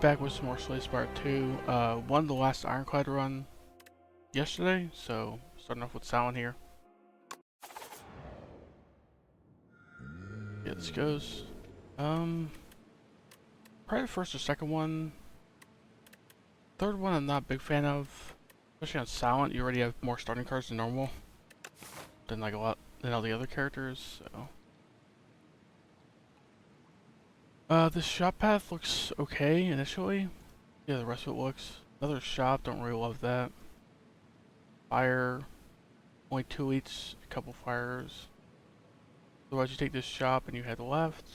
Back with some more Slay Spire 2. Won the last Ironclad run yesterday, so starting off with Silent here. Yeah, this goes. Probably the first or second one. Third one I'm not a big fan of. Especially on Silent, you already have more starting cards than normal. Than like a lot than all the other characters, so. This shop path looks okay initially. Yeah, the rest of it looks. Another shop, don't really love that. Fire, only 2 each, a couple fires. Otherwise you take this shop and you head left.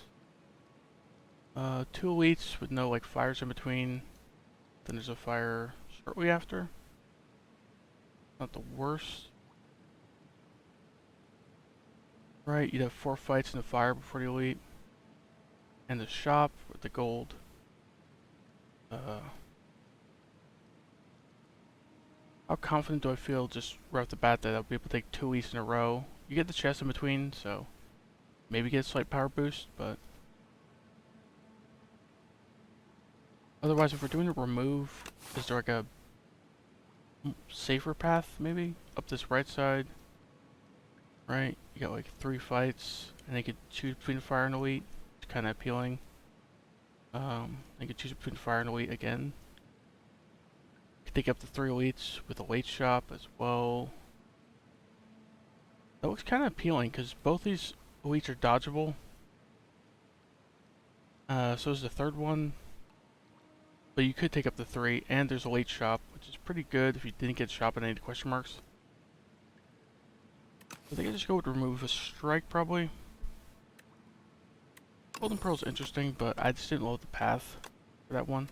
2 elites with no like fires in between. Then there's a fire shortly after. Not the worst. Right, you'd have 4 fights in the fire before the elite. And the shop with the gold. How confident do I feel just right off the bat that I'll be able to take 2 elites in a row? You get the chest in between, so maybe get a slight power boost, but otherwise if we're doing a remove, is there like a safer path maybe? Up this right side. Right, you got like 3 fights, and they could choose between fire and elite. It's kind of appealing. They could choose between fire and elite again. Could take up to 3 elites with a late shop as well. That looks kind of appealing because both these elites are dodgeable. So is the third one. But you could take up to 3, and there's a late shop, which is pretty good if you didn't get shop in any question marks. I think I just go with remove a strike probably. Golden Pearl's interesting, but I just didn't love the path for that one.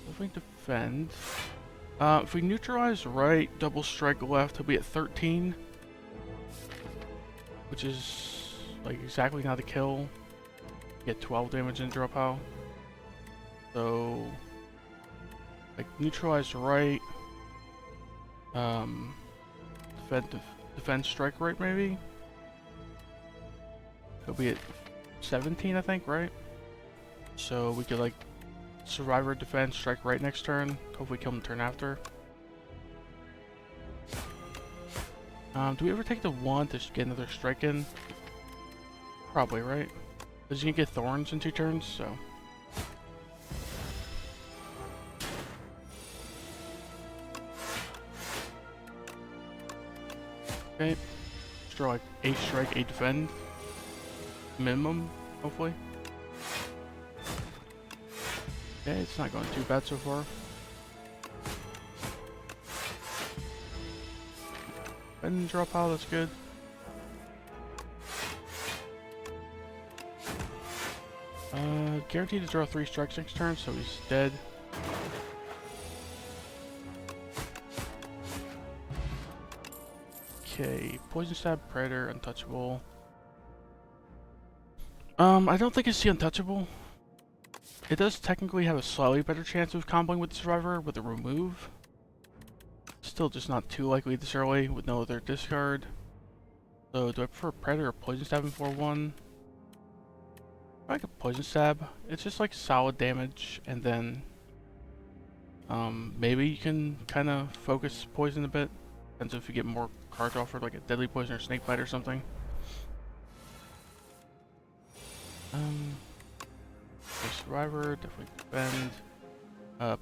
If we defend, if we neutralize right, double strike left, he'll be at 13, which is like exactly not a kill. Get 12 damage in draw pile. So like neutralize right, defend strike right maybe. He'll be at 17 I think, right? So we could like survivor defend strike right next turn, hopefully kill him the turn after. Do we ever take the 1 to get another strike in? Probably, right? Because you can get thorns in 2 turns, so. Okay, let's draw like 8 strike, 8 defend. Minimum, hopefully. Okay, it's not going too bad so far. And draw pile, that's good. Guaranteed to draw 3 strikes next turn, so he's dead. Okay, Poison Stab, Predator, Untouchable. I don't think it's the Untouchable. It does technically have a slightly better chance of comboing with the Survivor with a remove. Still just not too likely this early with no other discard. So do I prefer Predator or Poison Stab in 4-1? I like a Poison Stab. It's just like solid damage, and then maybe you can kind of focus poison a bit. Depends if you get more cards offered, like a Deadly Poison or Snake Bite or something. Survivor, definitely defend.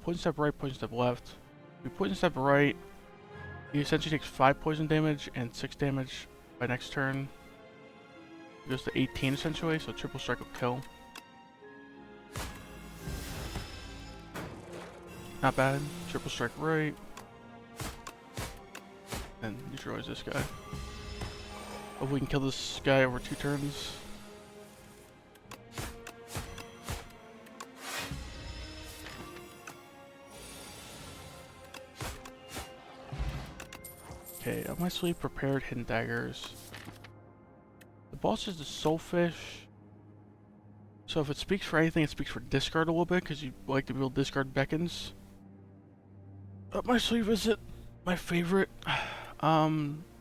Poison Stab right, Poison Stab left. If you Poison Stab right, he essentially takes 5 poison damage and 6 damage by next turn. It goes to 18 essentially, so triple strike will kill. Not bad. Triple strike right. And neutralize this guy. Hope we can kill this guy over 2 turns. Okay, up my sleeve, prepared hidden daggers. The boss is the Soulfish. So if it speaks for anything, it speaks for discard a little bit, because you like to be able to discard beckons. Up my sleeve isn't my favorite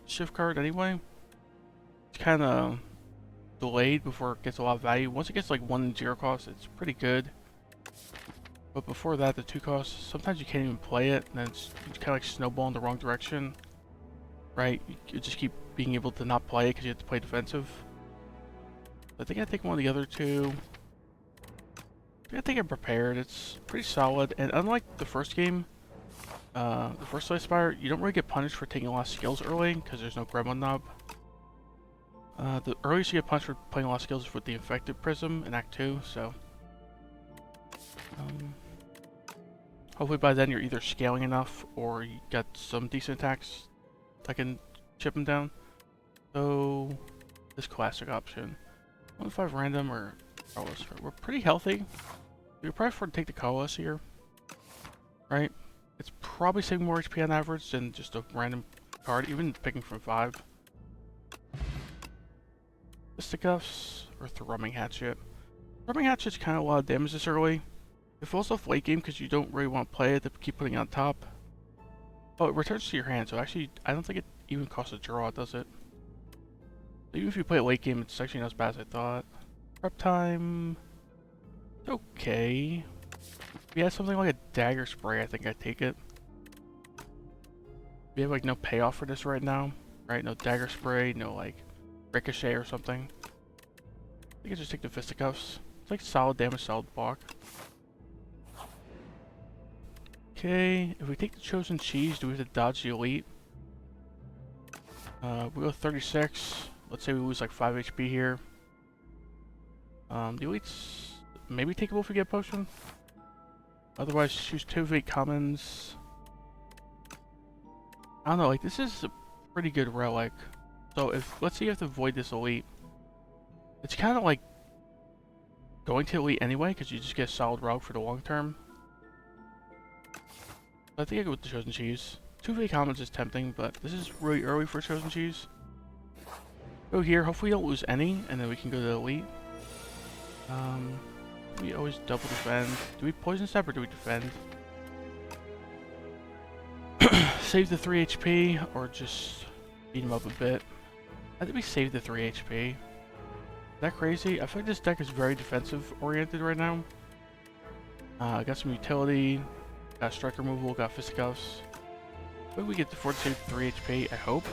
shift card anyway. It's kind of delayed before it gets a lot of value. Once it gets like 1 and 0 cost, it's pretty good. But before that, the 2 costs, sometimes you can't even play it, and then it's kind of like snowball in the wrong direction, right? You just keep being able to not play it because you have to play defensive. I think I take one of the other two. I think I'm prepared. It's pretty solid, and unlike the first game, the first Slay Spire, you don't really get punished for taking a lot of skills early because there's no Gremlin Knob. The earliest you get punished for playing a lot of skills is with the Infected Prism in Act 2, so hopefully by then you're either scaling enough or you got some decent attacks that can chip them down. So, this classic option. 1-5 random or Colorless. We're pretty healthy. We could probably afford to take the Colorless here. Right? It's probably saving more HP on average than just a random card, even picking from 5. Fisticuffs or Thrumming Hatchet. Thrumming Hatchet's kind of a lot of damage this early. It falls off late game because you don't really want to play it to keep putting it on top. Oh, it returns to your hand, so actually, I don't think it even costs a draw, does it? Even if you play it late game, it's actually not as bad as I thought. Prep time... okay. If you had something like a Dagger Spray, I think I'd take it. We have like no payoff for this right now, right? No Dagger Spray, no like Ricochet or something. I think I just take the Fisticuffs. It's like solid damage, solid block. Okay, if we take the Chosen Cheese, do we have to dodge the Elite? We go 36. Let's say we lose like 5 HP here. The Elite's maybe takeable if we get a potion. Otherwise, choose 2 of 8 commons. I don't know, like this is a pretty good relic. So if, let's say you have to avoid this Elite. It's kind of like going to Elite anyway, because you just get a solid relic for the long term. I think I go with the Chosen Cheese. 2 of 8 commons is tempting, but this is really early for Chosen Cheese. Go here, hopefully we don't lose any, and then we can go to the Elite. We always double defend. Do we Poison Step or do we defend? Save the 3 HP, or just beat him up a bit. I think we save the 3 HP. Is that crazy? I feel like this deck is very defensive oriented right now. I got some utility, got strike removal, got Fisticuffs. Maybe we get the 4 to save 3 HP, I hope.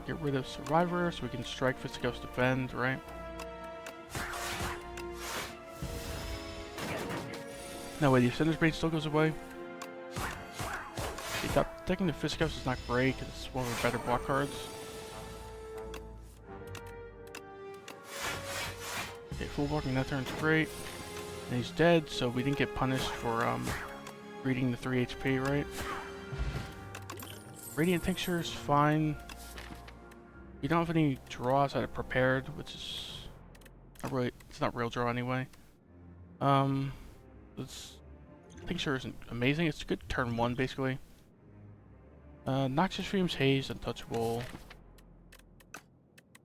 Get rid of Survivor so we can strike, Fisticuffs, defend, right? No way, the Ascender's Brain still goes away. Taking the Fisticuffs is not great because it's one of the better block cards. Okay, full blocking that turn's great. And he's dead, so we didn't get punished for reading the 3 HP, right? Radiant Tincture is fine. We don't have any draw outside of Prepared, which is not really, it's not real draw anyway. Tincture isn't amazing, it's a good turn 1 basically. Noxious Fumes, Haze, Untouchable.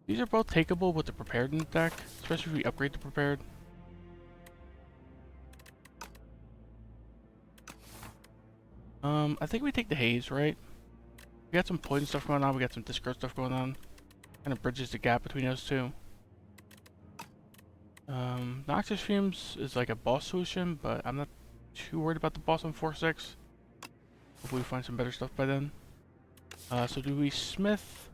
These are both takeable with the Prepared in the deck, especially if we upgrade to Prepared. I think we take the Haze, right? We got some poison stuff going on, we got some discard stuff going on. Kind of bridges the gap between those two. Noxious Fumes is like a boss solution, but I'm not too worried about the boss on 4-6. Hopefully we find some better stuff by then. So do we Smith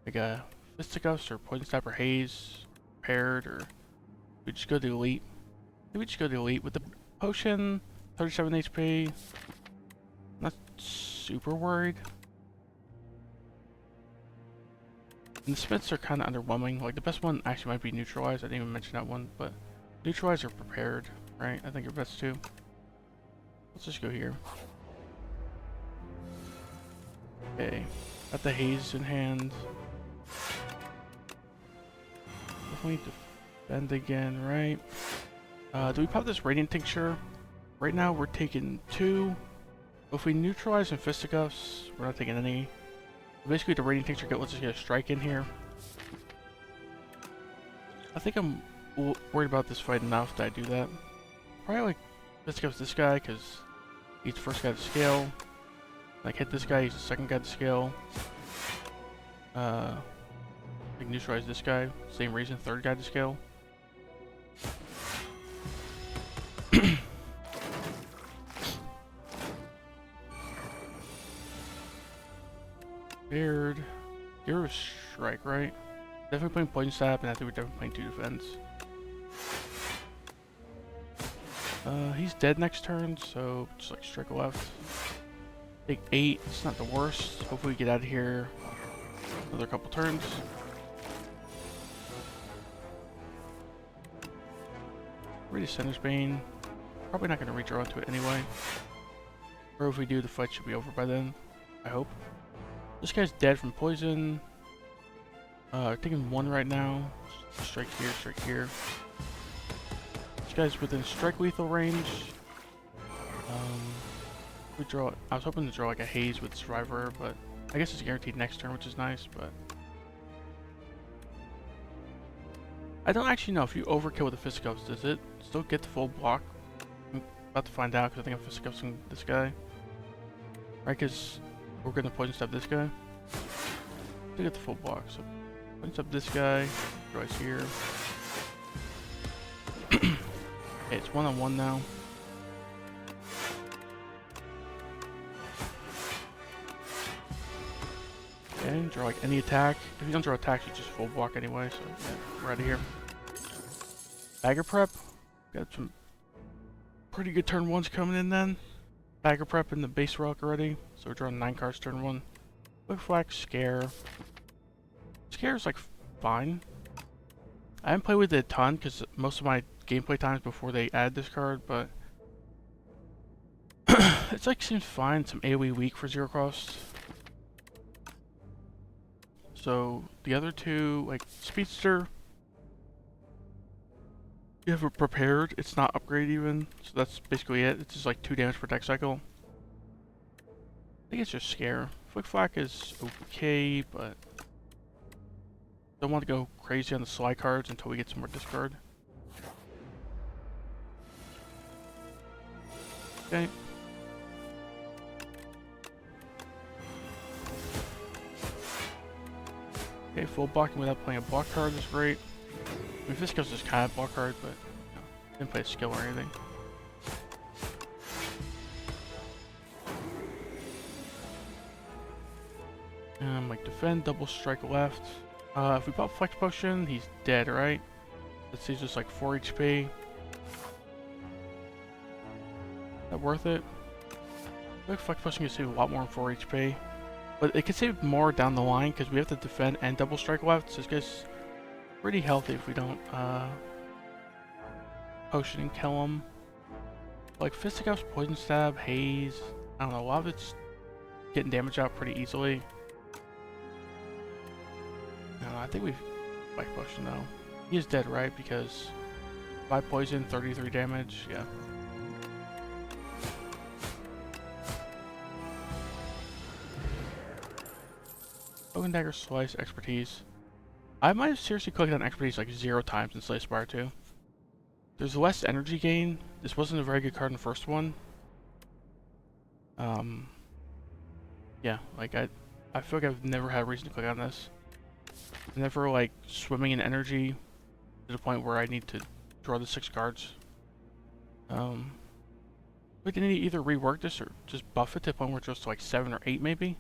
like a Fisticuffs or Poison Stab or Haze paired, or we just go to the Elite? Maybe we just go to the Elite with the potion, 37 HP. Not super worried. And the Smiths are kind of underwhelming. Like the best one actually might be Neutralize. I didn't even mention that one, but Neutralize or Prepared, right? I think are best too. Let's just go here. Okay, got the Haze in hand. Definitely defend again, right? Do we pop this Radiant Tincture? Right now we're taking 2. If we neutralize and Fisticuffs, we're not taking any. Basically the Radiant Tincture lets us get a strike in here. I think I'm worried about this fight enough that I do that. Probably like Fisticuffs this guy because he's the first guy to scale. Like hit this guy, he's the second guy to scale. Like neutralize this guy, same reason, third guy to scale. Weird. Hero strike, right? Definitely playing poison stab, and I think we're definitely playing 2 defense. He's dead next turn, so just like strike left. Take 8, it's not the worst. Hopefully we get out of here another couple turns. Ready to Center's Bane. Probably not going to redraw into it anyway. Or if we do, the fight should be over by then. I hope. This guy's dead from poison. Taking 1 right now. Strike here, strike here. This guy's within strike lethal range. We draw. I was hoping to draw like a haze with Survivor, but I guess it's guaranteed next turn, which is nice. But I don't actually know if you overkill with the Fisticuffs, does it still get the full block? I'm about to find out because I think I'm Fisticuffing this guy. Right, because we're gonna poison stab this guy. To get the full block, so poison stab this guy. Right here. Okay, it's 1-on-1 now. Okay, draw like any attack. If you don't draw attacks, you just full block anyway, so yeah, we're out of here. Bagger prep. Got some pretty good turn 1s coming in then. Bagger prep in the base rock already, so we're drawing 9 cards turn 1. Quick Flack, Scare. Scare's like fine. I haven't played with it a ton because most of my gameplay times before they add this card, but it's like seems fine. Some AoE weak for 0 cost. So the other 2, like Speedster, you have it prepared. It's not upgrade even, so that's basically it. It's just like 2 damage per deck cycle. I think it's just Scare. Flick Flack is okay, but don't want to go crazy on the slide cards until we get some more discard. Okay. Okay, full blocking without playing a block card is great. I mean, Fisticuffs is kind of a block card, but you know, didn't play a skill or anything. Like defend, double strike left. If we pop Flex Potion, he's dead, right? Let's see, just like 4 HP. Is that worth it? I feel like Flex Potion can save a lot more than 4 HP. But it can save more down the line because we have to defend and double strike left. So this guy's pretty healthy if we don't potion and kill him. Like Fisticuffs, Poison Stab, Haze. I don't know, a lot of it's getting damage out pretty easily. I think we've Flex Potion though. He is dead, right? Because 5 poison, 33 damage, yeah. Oaken Dagger, Slice, Expertise. I might have seriously clicked on Expertise like 0 times in Slay Spire 2. There's less energy gain. This wasn't a very good card in the first one. Yeah, like I feel like I've never had a reason to click on this. I'm never like swimming in energy to the point where I need to draw the 6 cards. We can either rework this or just buff it to the point where it goes to like 7 or 8 maybe.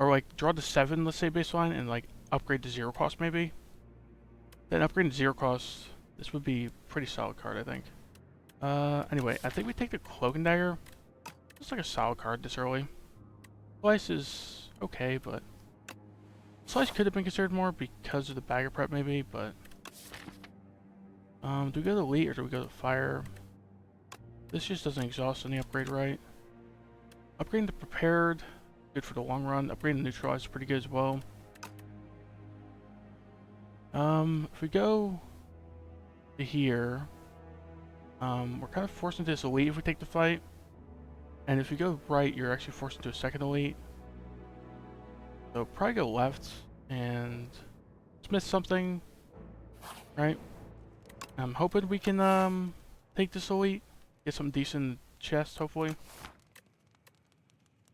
Or like draw the 7, let's say baseline, and like upgrade to 0 cost maybe. Then upgrade to 0 cost, this would be a pretty solid card, I think. Anyway, I think we take the Cloak and Dagger. It's like a solid card this early. Slice is okay, but Slice could have been considered more because of the Bagger prep maybe, but do we go to Elite or do we go to Fire? This just doesn't exhaust any upgrade, right? Upgrading to Prepared, good for the long run. Upgrading to Neutralize is pretty good as well. If we go to here, we're kind of forced into this Elite if we take the fight. And if you go right, you're actually forced into a second Elite. So probably go left and smith something, right? I'm hoping we can take this Elite, get some decent chests hopefully.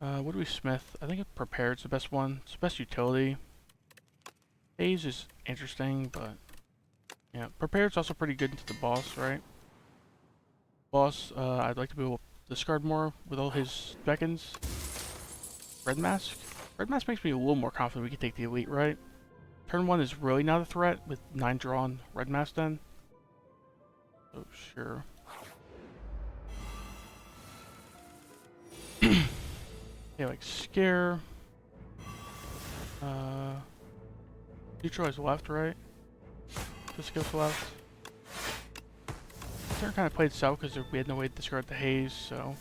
What do we smith? I think prepared's the best one. It's the best utility. Haze is interesting, but yeah, prepared's also pretty good into the boss, right? Boss, I'd like to be able to discard more with all his beckons. Red mask? Red mask makes me a little more confident we can take the elite, right? Turn 1 is really not a threat with 9 drawn red mask then. So sure. Yeah, like scare. Neutralize left, right? Just goes left. Turn kind of played south because we had no way to discard the haze, so.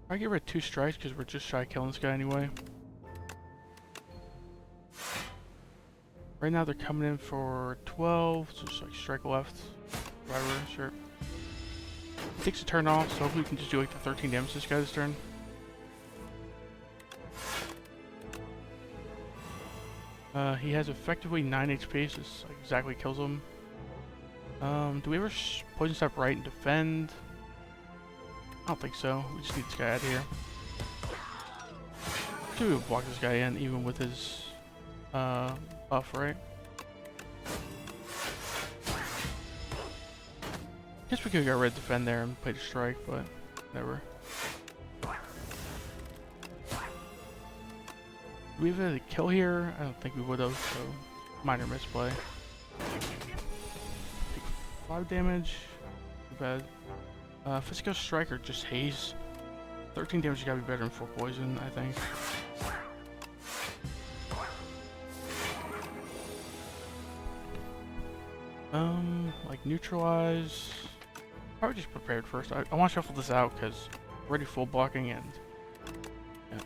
I get rid of 2 strikes because we're just shy of killing this guy anyway. Right now they're coming in for 12, so just like strike left. Driver, sure. It takes a turn off, so hopefully we can just do like the 13 damage this guy this turn. He has effectively 9 HP, so this like, exactly kills him. Do we ever poison step right and defend? I don't think so. We just need this guy out of here. Should we block this guy in even with his buff, right? Guess we could have got rid of defend there and played a strike, but whatever. Do we have a kill here? I don't think we would have, so minor misplay. Take 5 damage. Too bad. Physical strike or just haze. 13 damage gotta be better than 4 poison, I think. Like neutralize. Probably just prepared first. I want to shuffle this out because we're already full blocking and yeah.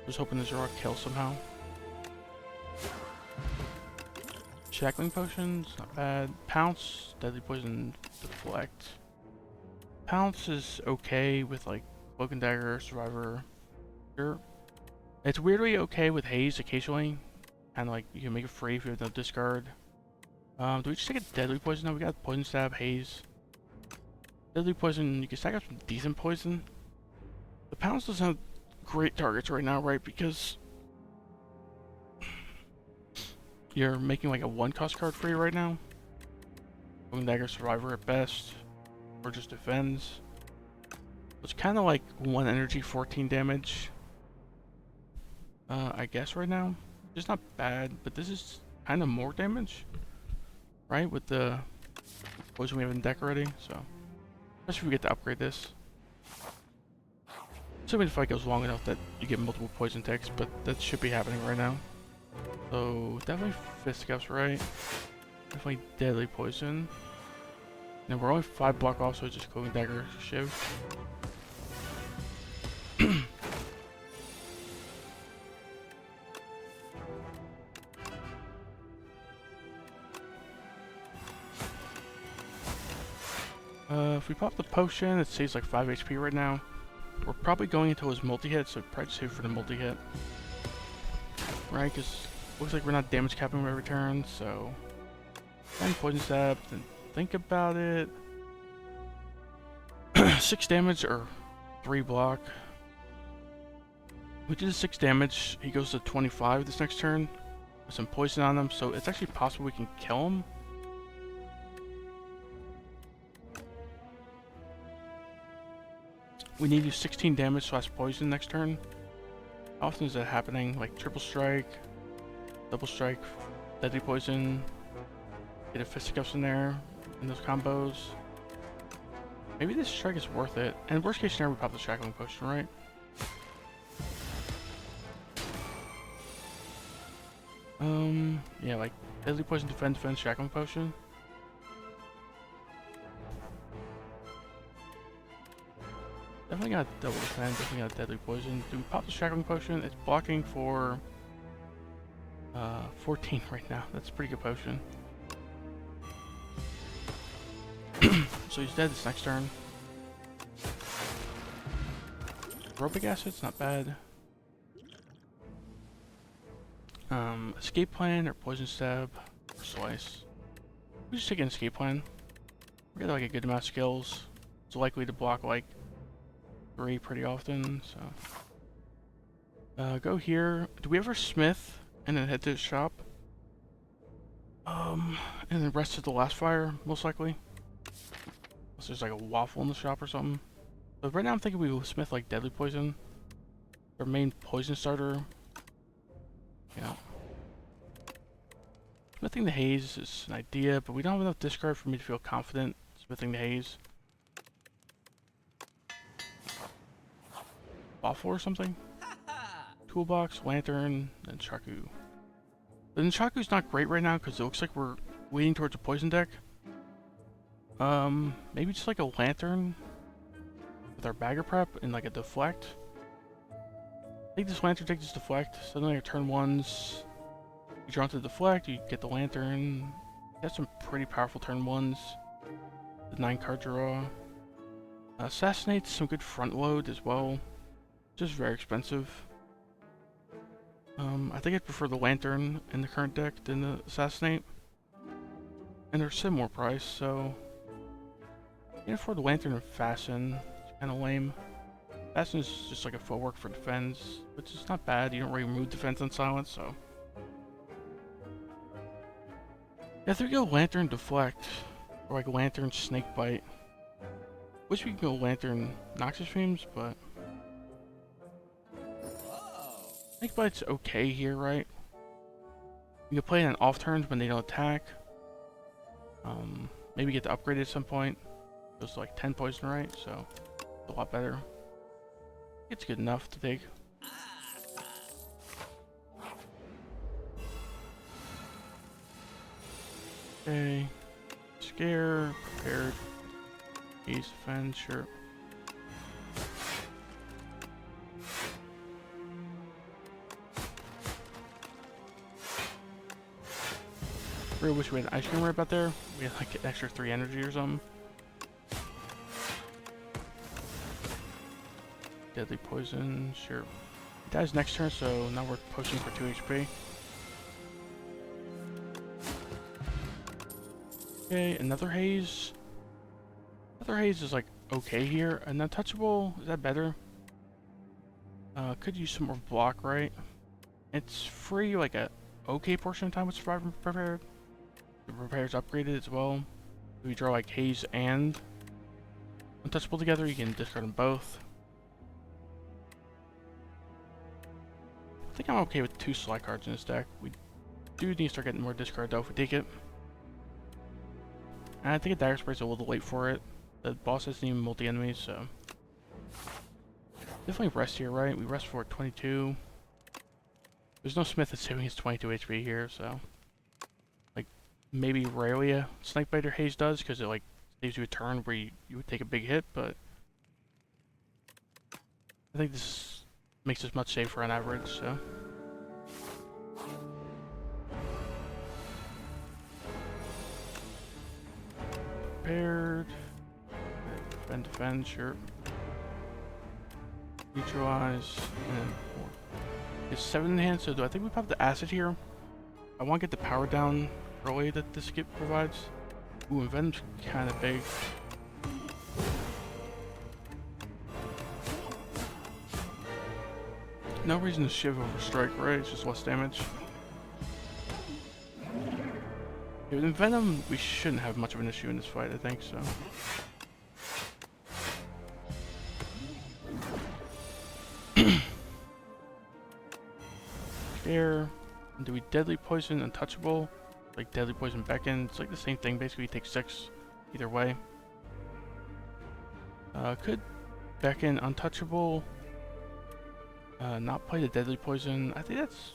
Just hoping this rock kills somehow. Shackling potions, not bad. Pounce, deadly poison, deflect. Pounce is okay with like cloak and dagger, survivor. Sure. It's weirdly okay with haze occasionally. Kind of like you can make it free if you have no discard. Do we just take a deadly poison? No, we got poison stab, haze. Deadly poison, you can stack up some decent poison. The pounce doesn't have great targets right now, right? Because you're making like a 1-cost card free right now. Cloak and dagger, survivor at best, or just defends. It's kind of like 1 energy, 14 damage. I guess right now. It's not bad, but this is kind of more damage, right? With the poison we have in deck already, so especially if we get to upgrade this. Assuming the fight goes long enough that you get multiple poison ticks, but that should be happening right now. So definitely fisticuffs, right? Definitely deadly poison. And we're only 5 block off, so it's just cloak and dagger shiv. If we pop the potion, it saves like 5 HP right now. We're probably going into his multi-hit, so probably save for the multi-hit. Right, because looks like we're not damage capping every turn, so... And poison stab, then think about it. 6 damage or 3 block. We did 6 damage, he goes to 25 this next turn. With some poison on him, so it's actually possible we can kill him. We need to do 16 damage / poison next turn. How often is that happening? Like triple strike, double strike, deadly poison, get a fisticuffs in there, in those combos. Maybe this strike is worth it. And worst case scenario, we pop the shackling potion, right? Yeah, like deadly poison, defend, shackling potion. Definitely got double defend, definitely got deadly poison. Do we pop the shackling potion? It's blocking for 14 right now. That's a pretty good potion. So he's dead this next turn. Aerobic acid's not bad. Escape plan or poison stab or slice. We just take an escape plan. We got like a good amount of skills. It's likely to block like 3 pretty often, so. Go here. Do we ever smith and then head to the shop? And then rest at the last fire, most likely. Unless there's like a waffle in the shop or something. But right now I'm thinking we will smith like deadly poison. Our main poison starter. Yeah. Smithing the haze is an idea, but we don't have enough discard for me to feel confident smithing the haze. Waffle or something? Toolbox, lantern, and Shaku. But then Shaku's not great right now because it looks like we're leaning towards a poison deck. Maybe just like a lantern with our bagger prep and like a deflect. Take this lantern, take this deflect. Suddenly our turn 1s, you draw into the deflect, you get the lantern. You have some pretty powerful turn 1s. The 9 card draw. Assassinate's some good front load as well. Just very expensive. I think I'd prefer the lantern in the current deck than the assassinate. And they're similar price, so I can afford the lantern and fasten. It's kind of lame. Fasten is just like a footwork for defense, which is not bad. You don't really remove defense on silence, so. Yeah, I think we go lantern deflect, or like lantern snake bite. Wish we could go lantern noxious fumes, but snake bite's okay here, right? You can play it on off turns when they don't attack. Maybe get to upgrade it at some point. Goes to like 10 poison, right? So it's a lot better. It's good enough to take. Okay. Scare, prepared. Ease, defend, sure. Really wish we had an ice cream right about there. We had like an extra 3 energy or something. Deadly poison, sure. He dies next turn, so now we're pushing for 2 HP. Okay, another haze. Another haze is like okay here. An untouchable, is that better? Could use some more block, right? It's free like a okay portion of time with survivor and prepared. The prepared's upgraded as well. If we draw like haze and untouchable together, you can discard them both. I think I'm okay with 2 select cards in this deck. We do need to start getting more discard though if we take it. And I think a dagger spray's a little late for it. The boss hasn't even multi-enemies, so definitely rest here, right? We rest for 22. There's no smith that's saving his 22 HP here, so like maybe rarely a snake bite or haze does because it like saves you a turn where you would take a big hit, but I think this makes us much safer on average, so. Prepared. Defend, sure. Neutralize, and 4. It's 7 in hand, so do I think we pop the acid here? I want to get the power down early that this skip provides. Ooh, and Venom's kind of big. No reason to shiv over strike, right? It's just less damage. Yeah, with Venom, we shouldn't have much of an issue in this fight, I think, so. Scare. Do we deadly poison untouchable? Like deadly poison beckon. It's like the same thing, basically you take 6 either way. Could beckon untouchable. Not play the deadly poison. I think that's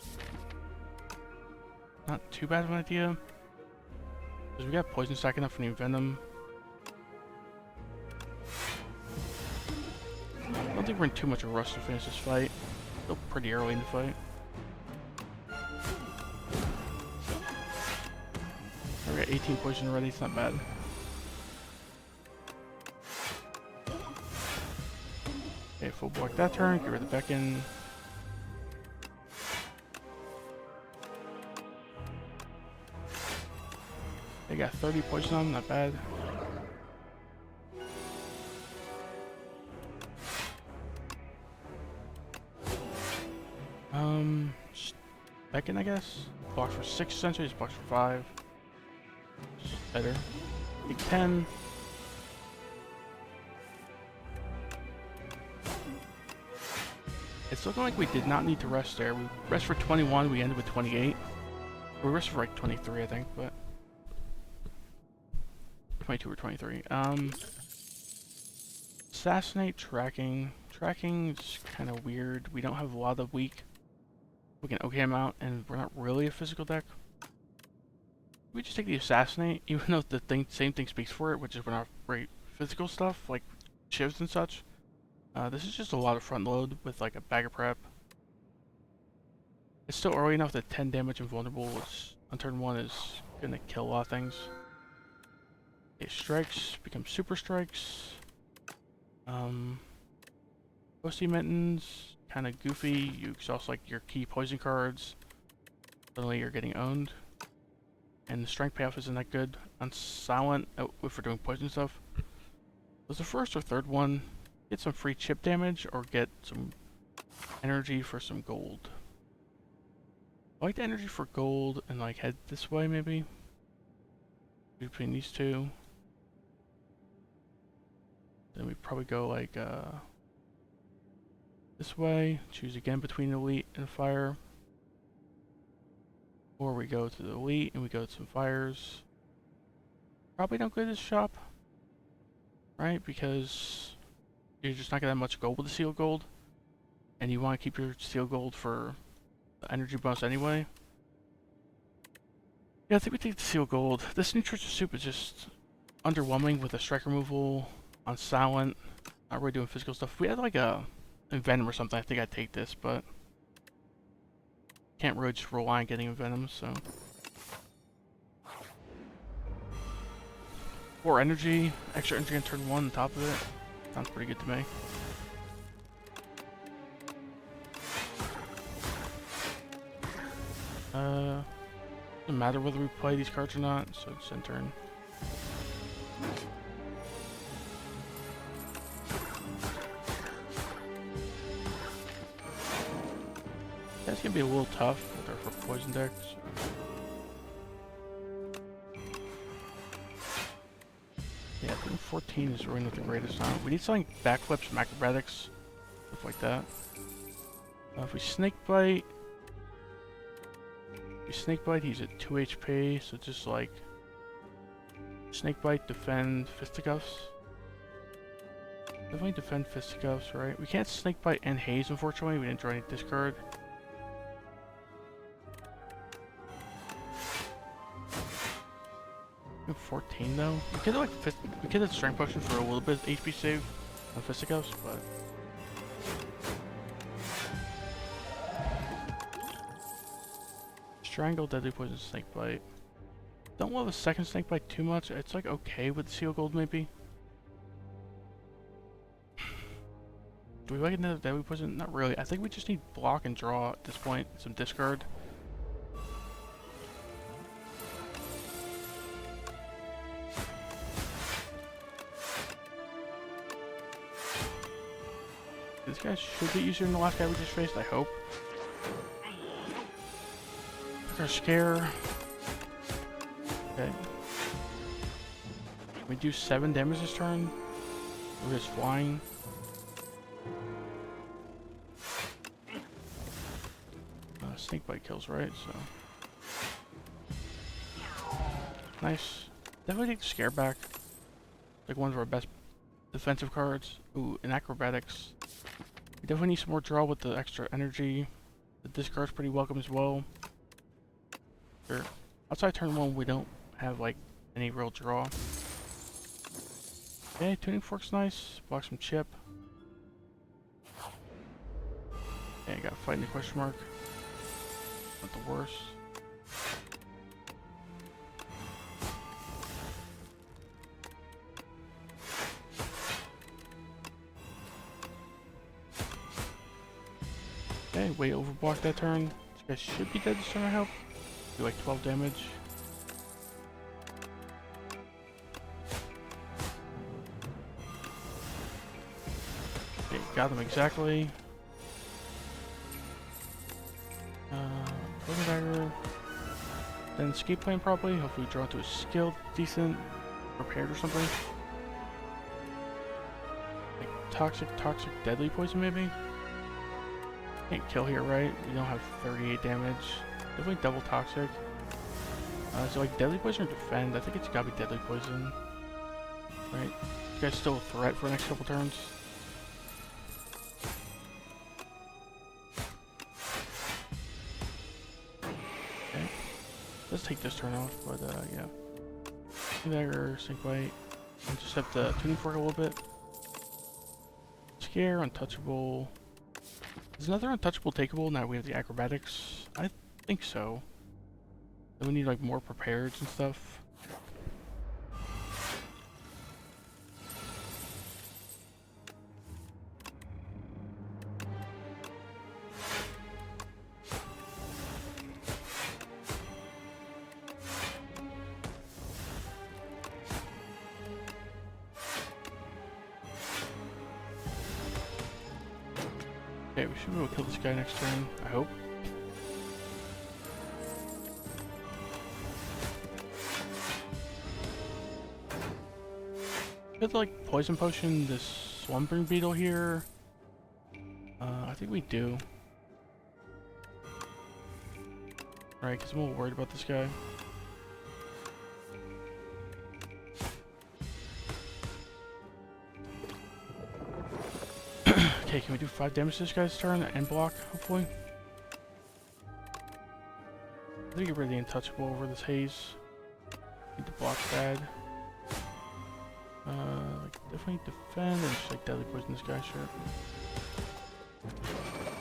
not too bad of an idea. Because we got poison stacking up for new Venom. I don't think we're in too much of a rush to finish this fight. Still pretty early in the fight. We got 18 poison already, it's not bad. Okay, full block that turn, get rid of the beckon. They got 30 poison on them, not bad. Second, I guess. Blocks for 6 centuries, blocks for 5. Just better. A10. It's looking like we did not need to rest there. We rest for 21, we ended with 28. We rest for like 23, I think, but 22 or 23. Assassinate, tracking. Tracking is kind of weird. We don't have a lot of weak. We can OK him out, and we're not really a physical deck. We just take the assassinate, even though the same thing speaks for it, which is we're not great physical stuff like shivs and such. This is just a lot of front load with like a bag of prep. It's still early enough that 10 damage and vulnerable is, on turn 1 is gonna kill a lot of things. Okay, strikes become super strikes. Ghosty Mittens, kind of goofy. You exhaust like your key poison cards. Suddenly you're getting owned. And the strength payoff isn't that good. On Silent, if we're doing poison stuff. Was the first or third one, get some free chip damage or get some energy for some gold. I like the energy for gold and like head this way maybe. Between these two. Then we probably go like this way. Choose again between elite and fire. Or we go to the elite and we go to some fires. Probably don't go to this shop. Right? Because you're just not gonna have much gold with the seal gold. And you want to keep your seal gold for the energy bonus anyway. Yeah, I think we take the seal gold. This nutrition soup is just underwhelming with the strike removal on silent. Not really doing physical stuff. If we had like a Envenom or something, I think I'd take this, but can't really just rely on getting Envenom, so. 4 energy, extra energy on turn 1 on top of it. Sounds pretty good to me. Doesn't matter whether we play these cards or not, so it's end turn. That's gonna be a little tough with our poison decks. Yeah, I think 14 is really not the greatest time. We need something backflips, some acrobatics, stuff like that. If we snake bite, he's at 2 HP, so just like snake bite, defend, fisticuffs. Definitely defend fisticuffs, right? We can't snake bite and haze, unfortunately. We didn't draw any discard. We have 14 though. We could have like we could have strength potion for a little bit of HP save on fisticuffs, but. Strangle, Deadly Poison, Snake Bite. Don't love a second Snake Bite too much. It's like okay with Seal Gold maybe. Do we like another Deadly Poison? Not really. I think we just need block and draw at this point. Some discard. This guy should be easier than the last guy we just faced, I hope. Our scare. Okay. We do 7 damage this turn. We're just flying. Snake bite kills, right? So nice. Definitely take the scare back. Like one of our best defensive cards. Ooh, and acrobatics. We definitely need some more draw with the extra energy. The discard's pretty welcome as well. Sure. Outside turn 1, we don't have like any real draw. Okay, tuning fork's nice. Block some chip. Okay, got fight in the question mark. Not the worst. Okay, way overblocked that turn. This guy should be dead this turn, I hope. Do like 12 damage. Got them exactly. Poison dagger. Then escape plan probably. Hopefully draw into a skill decent, prepared or something. Like toxic, deadly poison maybe. Can't kill here, right? We don't have 38 damage. Definitely double toxic. So like deadly poison or defend? I think it's gotta be deadly poison. Right? You guys still a threat for the next couple turns? Okay. Let's take this turn off, but yeah. Dagger, Snake Bite. Intercept the tuning fork a little bit. Scare, untouchable. Is another untouchable takeable now we have the acrobatics? I think so. Then we need like more prepareds and stuff. Okay, we should be able to kill this guy next turn, I hope. Could like poison potion this slumbering beetle here. I think we do. Right, because I'm a little worried about this guy. Okay, can we do 5 damage to this guy's turn and block, hopefully? I think get rid of the untouchable over this haze. Need to block bad. Like definitely defend and just like deadly poison this guy, sure.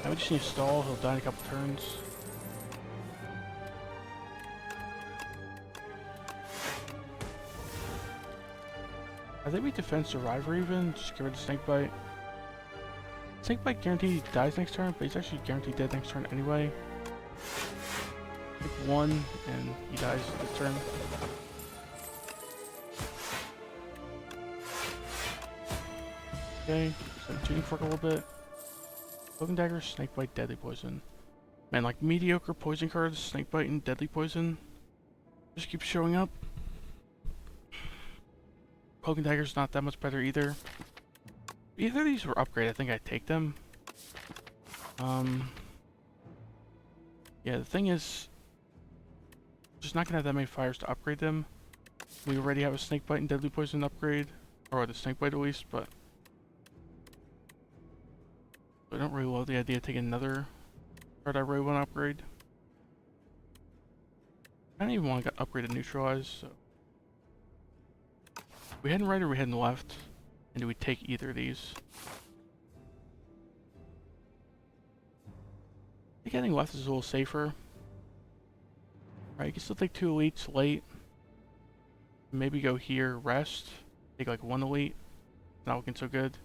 Now we just need to stall, he'll die in a couple turns. I think we defend Survivor even, just get rid of Snake Bite. Snake Bite guaranteed he dies next turn, but he's actually guaranteed dead next turn anyway. Pick 1 and he dies this turn. Okay, so tuning fork a little bit. Poison dagger, Snake Bite, deadly poison. Man, like mediocre poison cards, Snake Bite and deadly poison just keep showing up. Poison dagger's not that much better either. Either of these were upgraded, I think I'd take them. Yeah, the thing is, just not gonna have that many fires to upgrade them. We already have a Snake Bite and deadly poison upgrade, or the Snake Bite at least, but I don't really love the idea of taking another card I really want to upgrade. I don't even want to get upgraded neutralized, so. We heading right or we heading left? And do we take either of these? I think heading left is a little safer. Right, you can still take 2 elites late. Maybe go here, rest. Take like 1 elite. Not looking so good.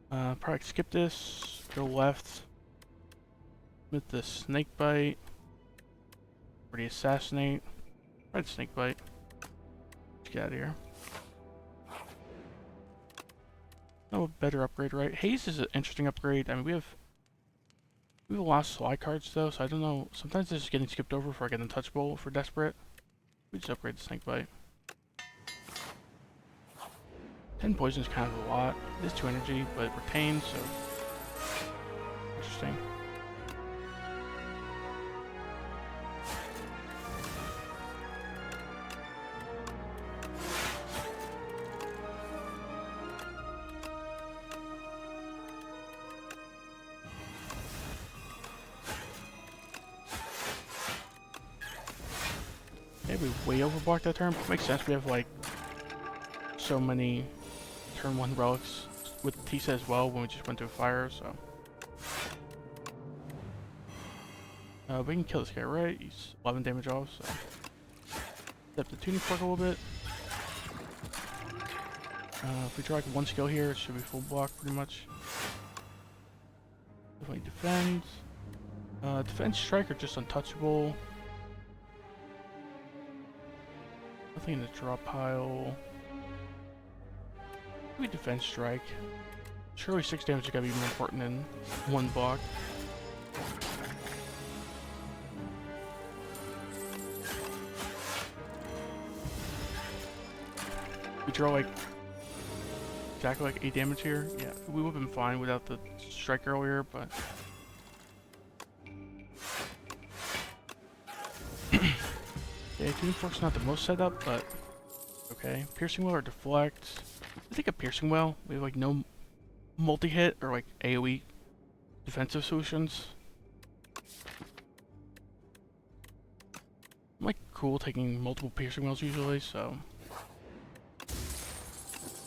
Probably skip this. Go left. With the Snake Bite. Or the Assassinate. Right, Snake Bite. Let's get out of here. No better upgrade, right? Haze is an interesting upgrade. I mean, we have a lot of slide cards though, so I don't know. Sometimes this is getting skipped over before I get untouchable for desperate. We just upgrade the Snake Bite. 10 poison is kind of a lot. It is 2 energy, but it retains, so interesting. Maybe way overblocked that turn, but makes sense. We have like so many turn 1 relics with Tisa as well when we just went to a fire, so. We can kill this guy, right? He's 11 damage off, so. Step the tuning fork a little bit. If we try like 1 skill here, it should be full block pretty much. Definitely defend. Defense strike or just untouchable. Nothing in the drop pile. Maybe defense strike. Surely 6 damage is gotta be more important than 1 block. We draw like exactly like 8 damage here. Yeah, we would have been fine without the strike earlier, but yeah, Doom Force not the most set up, but okay. Piercing Well or Deflect. I think a Piercing Well. We have like no multi-hit or like AoE defensive solutions. I'm like cool taking multiple Piercing Wells usually, so.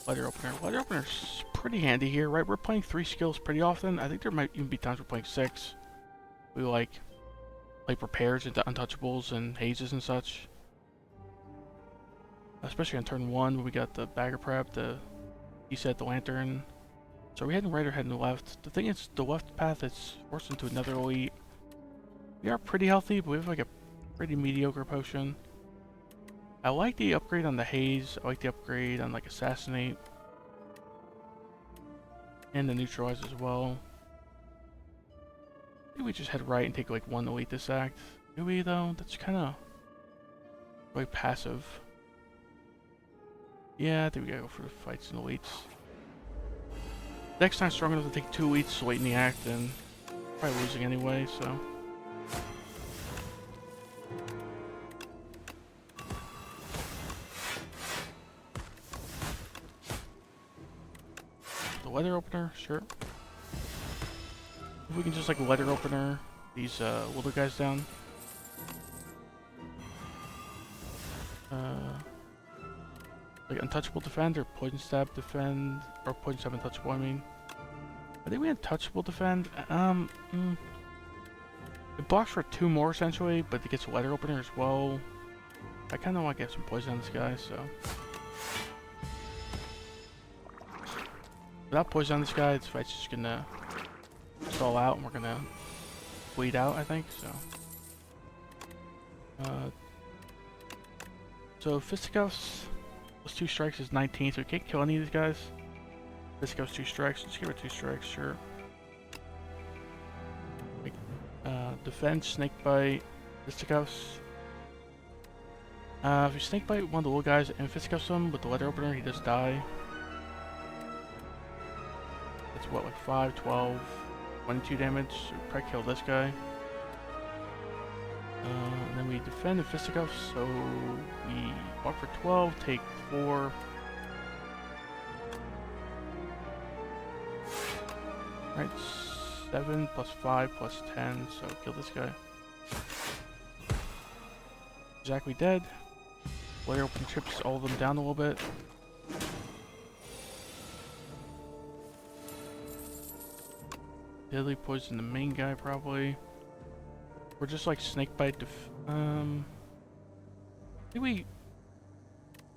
Letter Opener. Letter Opener's pretty handy here, right? We're playing 3 skills pretty often. I think there might even be times we're playing 6. We like repairs into untouchables and hazes and such. Especially on turn 1 when we got the Bagger Prep, he said the Lantern. So are we heading right or heading left? The thing is, the left path is forced into another elite. We are pretty healthy, but we have like a pretty mediocre potion. I like the upgrade on the Haze. I like the upgrade on like Assassinate. And the Neutralize as well. Maybe we just head right and take like 1 elite this act. Do we though? That's kind of really passive. Yeah, I think we gotta go for the fights and elites. Next time strong enough to take 2 elites late in the act and probably losing anyway, so. The Letter Opener, sure. If we can just like Letter Opener these little guys down. Like Untouchable Defend or Poison Stab Defend, or Poison Stab Untouchable, I mean. I think we had Touchable Defend. It blocks for 2 more essentially, but it gets a Letter Opener as well. I kind of want to get some poison on this guy, so. Without poison on this guy, this fight's just gonna stall out and we're gonna bleed out, I think, so. So Fisticuffs plus 2 strikes is 19, so we can't kill any of these guys. Fisticuffs 2 strikes, just give it 2 strikes, sure. Defense, Snakebite, Fisticuffs. If you Snakebite one of the little guys and Fisticuffs him with the Letter Opener, he does die. That's what, like 5, 12, 22 damage. So we probably kill this guy. And then we defend the Fisticuffs, so we walk for 12, take 4. Right, 7 plus 5 plus 10, so kill this guy. Exactly dead. Letter Open chips all of them down a little bit. Deadly Poison the main guy, probably. We're just like Snakebite I think we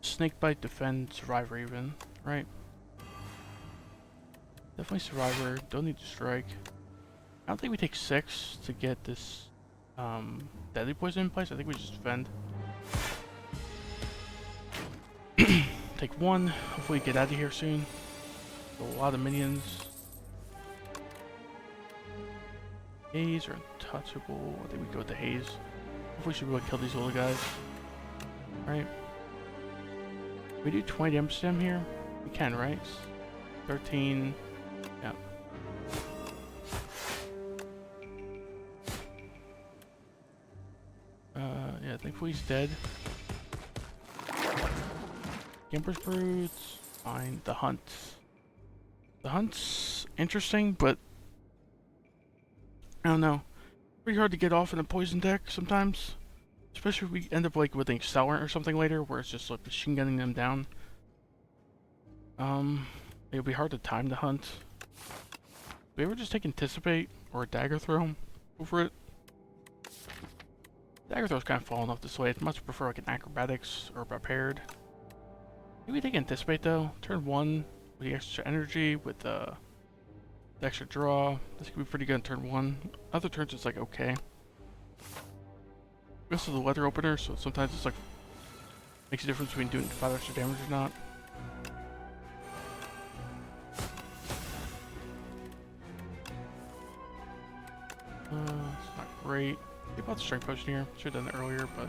Snakebite defend Survivor even, right? Definitely Survivor, don't need to strike. I don't think we take 6 to get this Deadly Poison in place. I think we just defend. Take 1, hopefully get out of here soon. A lot of minions. Haze or Untouchable. I think we go with the Haze. Hopefully we should be able to kill these little guys. Right. We do 20 damage to them here. We can, right? 13. Yeah. Yeah, thankfully he's dead. Emperor's Broods. Fine. The Hunt. The Hunt's interesting, but I don't know. Pretty hard to get off in a poison deck sometimes. Especially if we end up like with an Accelerant or something later, where it's just like machine gunning them down. It'll be hard to time the Hunt. We ever just take Anticipate or a Dagger Throw over it? Dagger Throw's kind of fallen off this way. I'd much prefer like an Acrobatics or Prepared. Maybe we take Anticipate though. Turn 1 with the extra energy, with the extra draw. This could be pretty good on turn 1. Other turns it's like okay. This is the Letter Opener, so sometimes it's like makes a difference between doing 5 extra damage or not. great. Think about the strength potion here. Should have done it earlier, but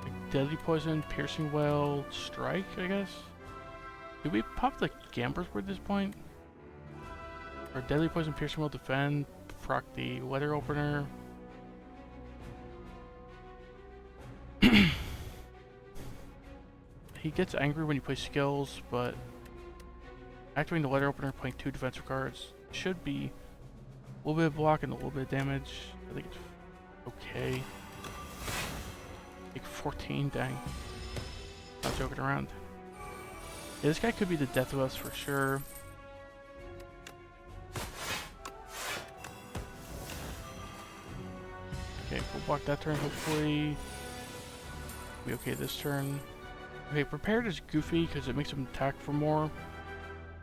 like deadly poison, piercing well, strike, I guess. Did we pop the Gambler's Word at this point? Or deadly poison, piercing well, defend, proc the letter opener. He gets angry when you play skills, but activating the letter opener, playing 2 defensive cards should be a little bit of block and a little bit of damage. I think it's okay. Like 14, dang. Not joking around. Yeah, this guy could be the death of us for sure. Okay, we'll block that turn, hopefully. Be okay this turn. Okay, prepared is goofy because it makes him attack for more.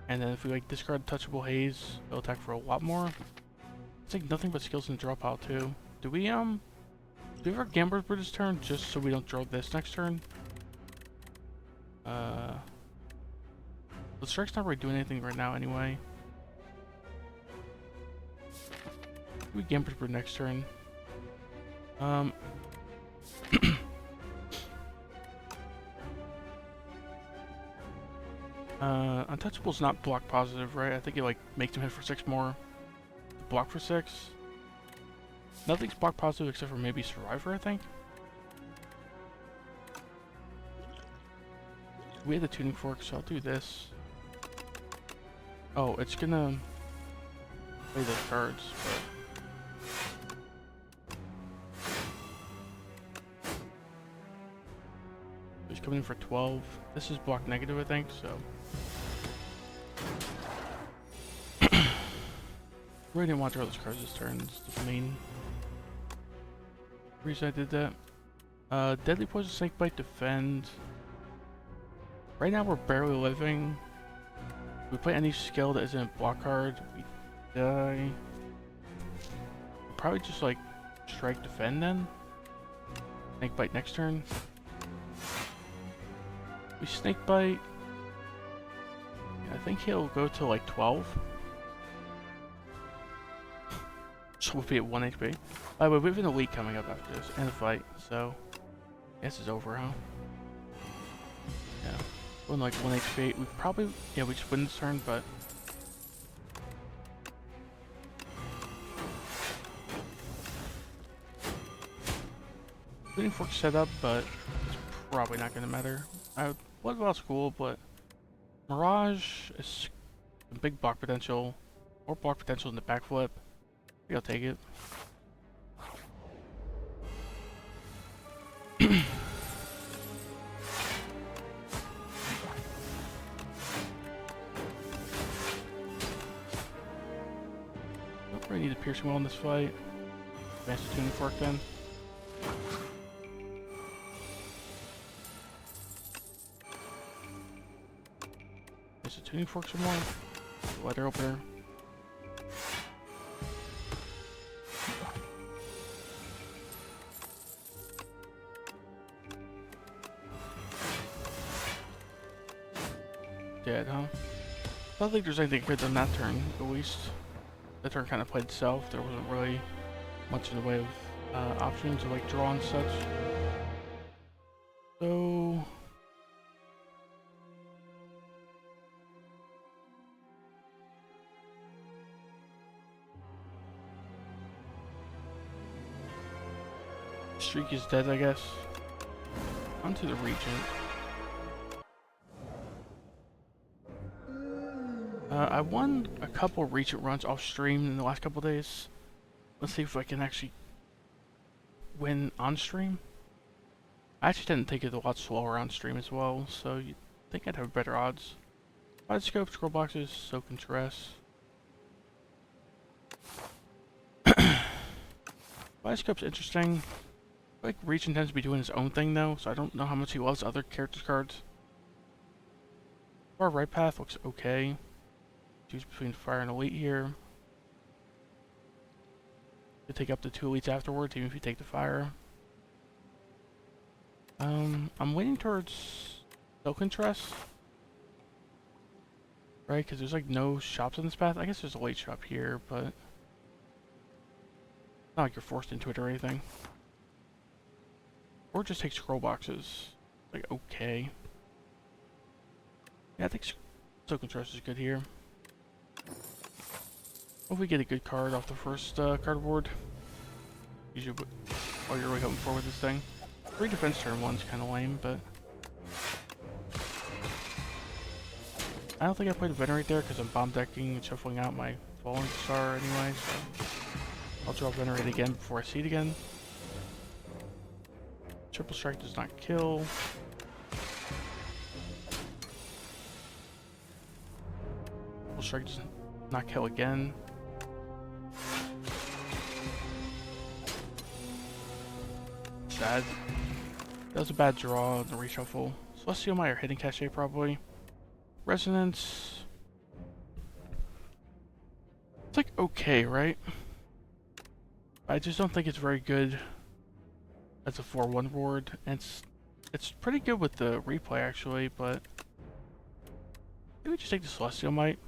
And then if we like discard touchable haze, it'll attack for a lot more. It's like nothing but skills in the draw pile too. Do we have our Gambler's Word this turn just so we don't draw this next turn? The strike's not really doing anything right now anyway. We Gambler's Word next turn. Untouchable's not block positive, right? I think it like makes him hit for 6 more. Block for 6. Nothing's block positive except for maybe Survivor, I think. We have the tuning fork, so I'll do this. Oh, it's gonna play those cards, but he's coming in for 12. This is block negative, I think, so. Really didn't want to draw those cards this turn. It's the main reason I did that. Deadly Poison, Snake Bite, Defend. Right now we're barely living. If we play any skill that isn't a block card, we die. We'll probably just like strike defend then. Snake Bite next turn. We Snake Bite. I think he'll go to like 12. So we'll be at 1 HP. By the way, we have an elite coming up after this, and a fight, so I guess it's over, huh? Yeah. Going like 1 HP. We probably, yeah, we just win this turn, but Tuning fork setup, but it's probably not gonna matter. I was about school, but Mirage is a big block potential, or block potential in the backflip. I think I'll take it. Don't really need a piercing well in this fight. Advance the tuning fork then. Advance the tuning fork some more. Letter opener. Dead, huh? I don't think there's anything good on that turn, at least. That turn kind of played itself. There wasn't really much in the way of options or like draw and such. So streak is dead, I guess. Onto the Regent. I won a couple Regent runs off stream in the last couple days. Let's see if I can actually win on stream. I actually tend to take it a lot slower on stream as well, so you'd think I'd have better odds. Wide scope, scroll boxes, soak and stress. Wide scope's interesting. I feel like Regent tends to be doing his own thing though, so I don't know how much he loves other characters' cards. Our right path looks okay. Choose between fire and elite here. You take up to 2 elites afterwards, even if you take the fire. I'm leaning towards Silken Tress. right? Because there's like no shops on this path. I guess there's a late shop here, but it's not like you're forced into it or anything. Or just take scroll boxes. Like, okay. Yeah, I think Silken Trust is good here. Hope we get a good card off the first cardboard. Usually what you're really hoping for with this thing. 3 defense turn 1's kind of lame, but... I don't think I played a Venerate there because I'm bomb decking and shuffling out my Falling Star anyway, so... I'll draw Venerate again before I see it again. Triple Strike does not kill. Triple Strike does not kill again. Sad. That was a bad draw in the reshuffle. Celestial Might or Hidden Cachet probably. Resonance. It's like okay, right? I just don't think it's very good as a 4/1 board. And it's pretty good with the replay actually, but maybe just take the Celestial Might.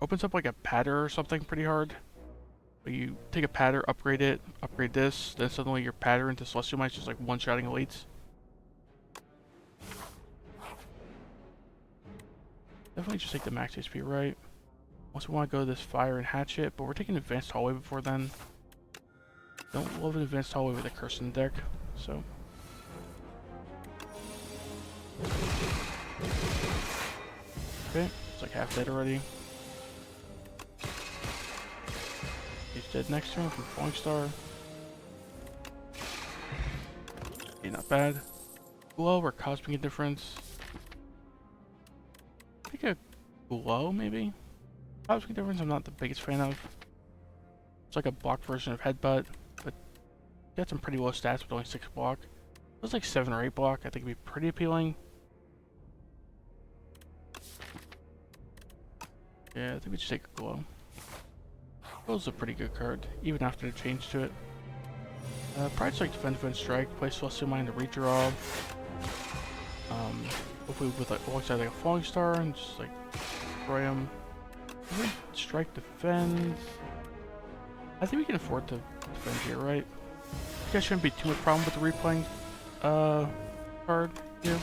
Opens up like a patter or something pretty hard. But you take a patter, upgrade it, upgrade this, then suddenly your patter into Celestial Might's just like one-shotting elites. Definitely just take the max HP, right? Once we want to go to this Fire and Hatchet, but we're taking Advanced Hallway before then. Don't love an Advanced Hallway with a curse in the deck, so... Okay, it's like half dead already. He's dead next to him from Falling Star. Okay, not bad. Glow or Cosmic Indifference. I think a Glow, maybe? Cosmic Indifference I'm not the biggest fan of. It's like a block version of Headbutt, but got some pretty low stats with only 6 block. If it was like 7 or 8 block, I think it'd be pretty appealing. Yeah, I think we just take a Glow. Glow's a pretty good card, even after the change to it. Probably just like Defend, Strike, play Celestial Mind to redraw. Hopefully with like alongside like a Falling Star and just like destroy him. Strike, defend. I think we can afford to defend here, right? I guess shouldn't be too much problem with the replaying card here.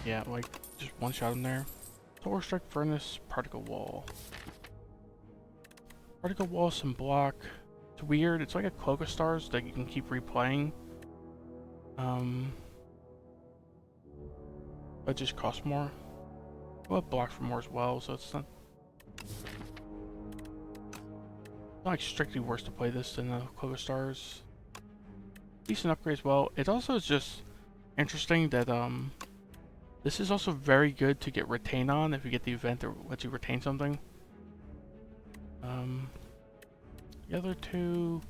Yeah, like just one shot him there. Solar Strike, Furnace, Particle Wall. Particle Wall, some block. It's weird. It's like a Cloak of Stars that you can keep replaying. But it just costs more. We'll have block for more as well, so it's not like strictly worse to play this than the Cloak of Stars. Decent upgrade as well. It also is just interesting that this is also very good to get Retain on if you get the event that lets you retain something. The other two,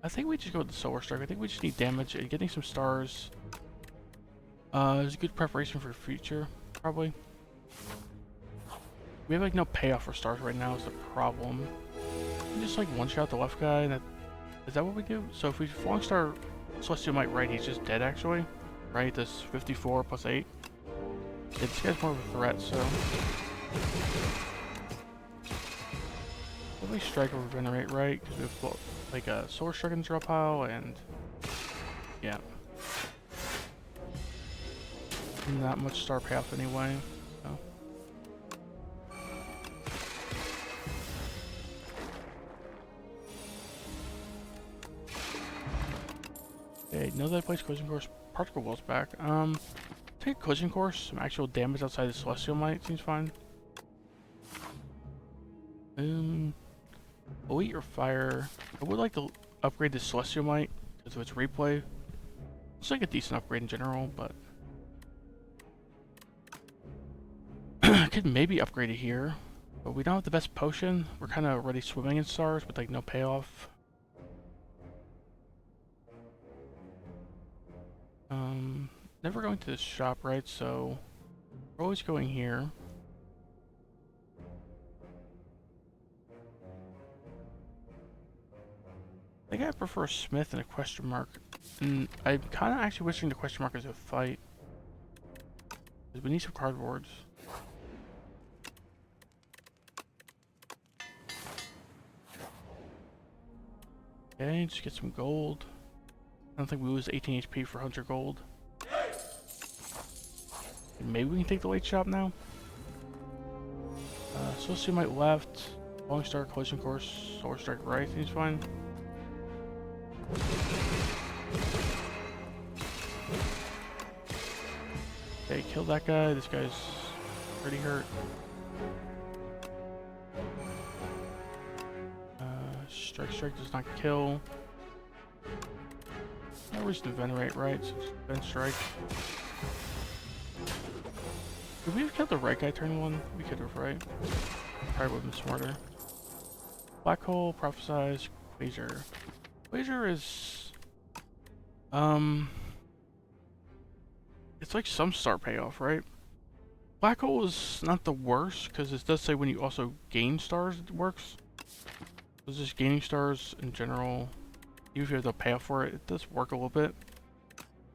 I think we just go with the Solar Strike. I think we just need damage and getting some stars. Is a good preparation for the future, probably. We have like no payoff for stars right now is the problem. We just like one-shot the left guy. Is that what we do? So if we Falling Star Celestial Might right, he's just dead actually. Right, this 54 plus 8. Yeah, this guy's more of a threat, so... Probably Strike over Venerate, right? Because we have like a Solar Strike in the draw pile, and... Yeah. Not much star payoff anyway, so... Okay, now that I place Collision Course, Particle Wall's back. Take a Collision Course, some actual damage outside the Celestial Might seems fine. Elite or Fire. I would like to upgrade the Celestial Might because of its replay. It's like a decent upgrade in general, but I could maybe upgrade it here. But we don't have the best potion. We're kind of already swimming in stars with like no payoff. Never going to this shop, right? So we're always going here. I think I prefer a Smith and a question mark. And I'm kind of actually wishing the question mark is a fight. We need some cardboards. Okay, just get some gold. I don't think we lose 18 HP for 100 gold. Maybe we can take the late shop now. Sociomite left. Falling Star, Collision Course, Solar Strike right. Seems fine. Okay, kill that guy. This guy's pretty hurt. Strike does not kill. No reason to venerate, right? So just Vent Strike. Did we have killed the right guy turn one? We could have, right? Probably would have been smarter. Black Hole, Prophesize, Quasar. Quasar is... It's like some star payoff, right? Black Hole is not the worst, because it does say when you also gain stars it works. So just gaining stars in general, even if you have the payoff for it, it does work a little bit.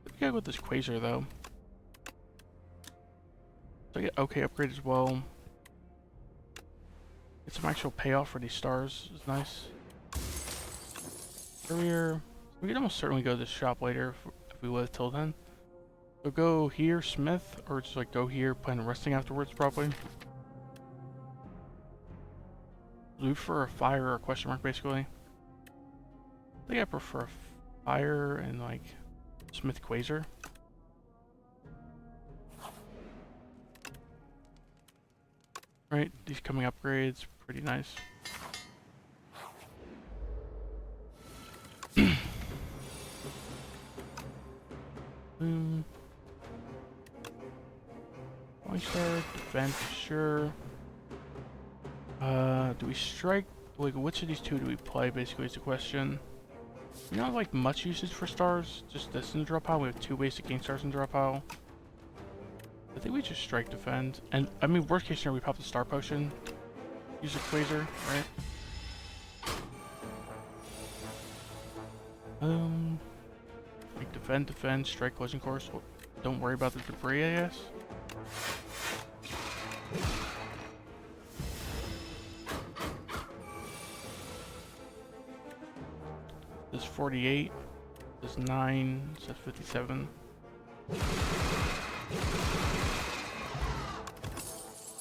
We gotta go with this Quasar though. So I get okay upgrade as well. Get some actual payoff for these stars is nice. Earlier, we could almost certainly go to this shop later if we live till then. So go here, Smith, or just like go here, plan on resting afterwards probably. Loot for a fire or a question mark basically. I think I prefer fire and like Smith Quasar. Right, these coming upgrades, pretty nice. Boom. One star, defense, sure. Do we strike? Like, which of these two do we play? Basically, is the question. We don't have like much usage for stars. Just this in the draw pile. We have 2 basic gain stars in the draw pile. I think we just strike defend. And I mean, worst case scenario, we pop the star potion. Use a Quasar, right? Like defend, strike, collision course. Well, don't worry about the debris, I guess. This 48. This 9. This 57.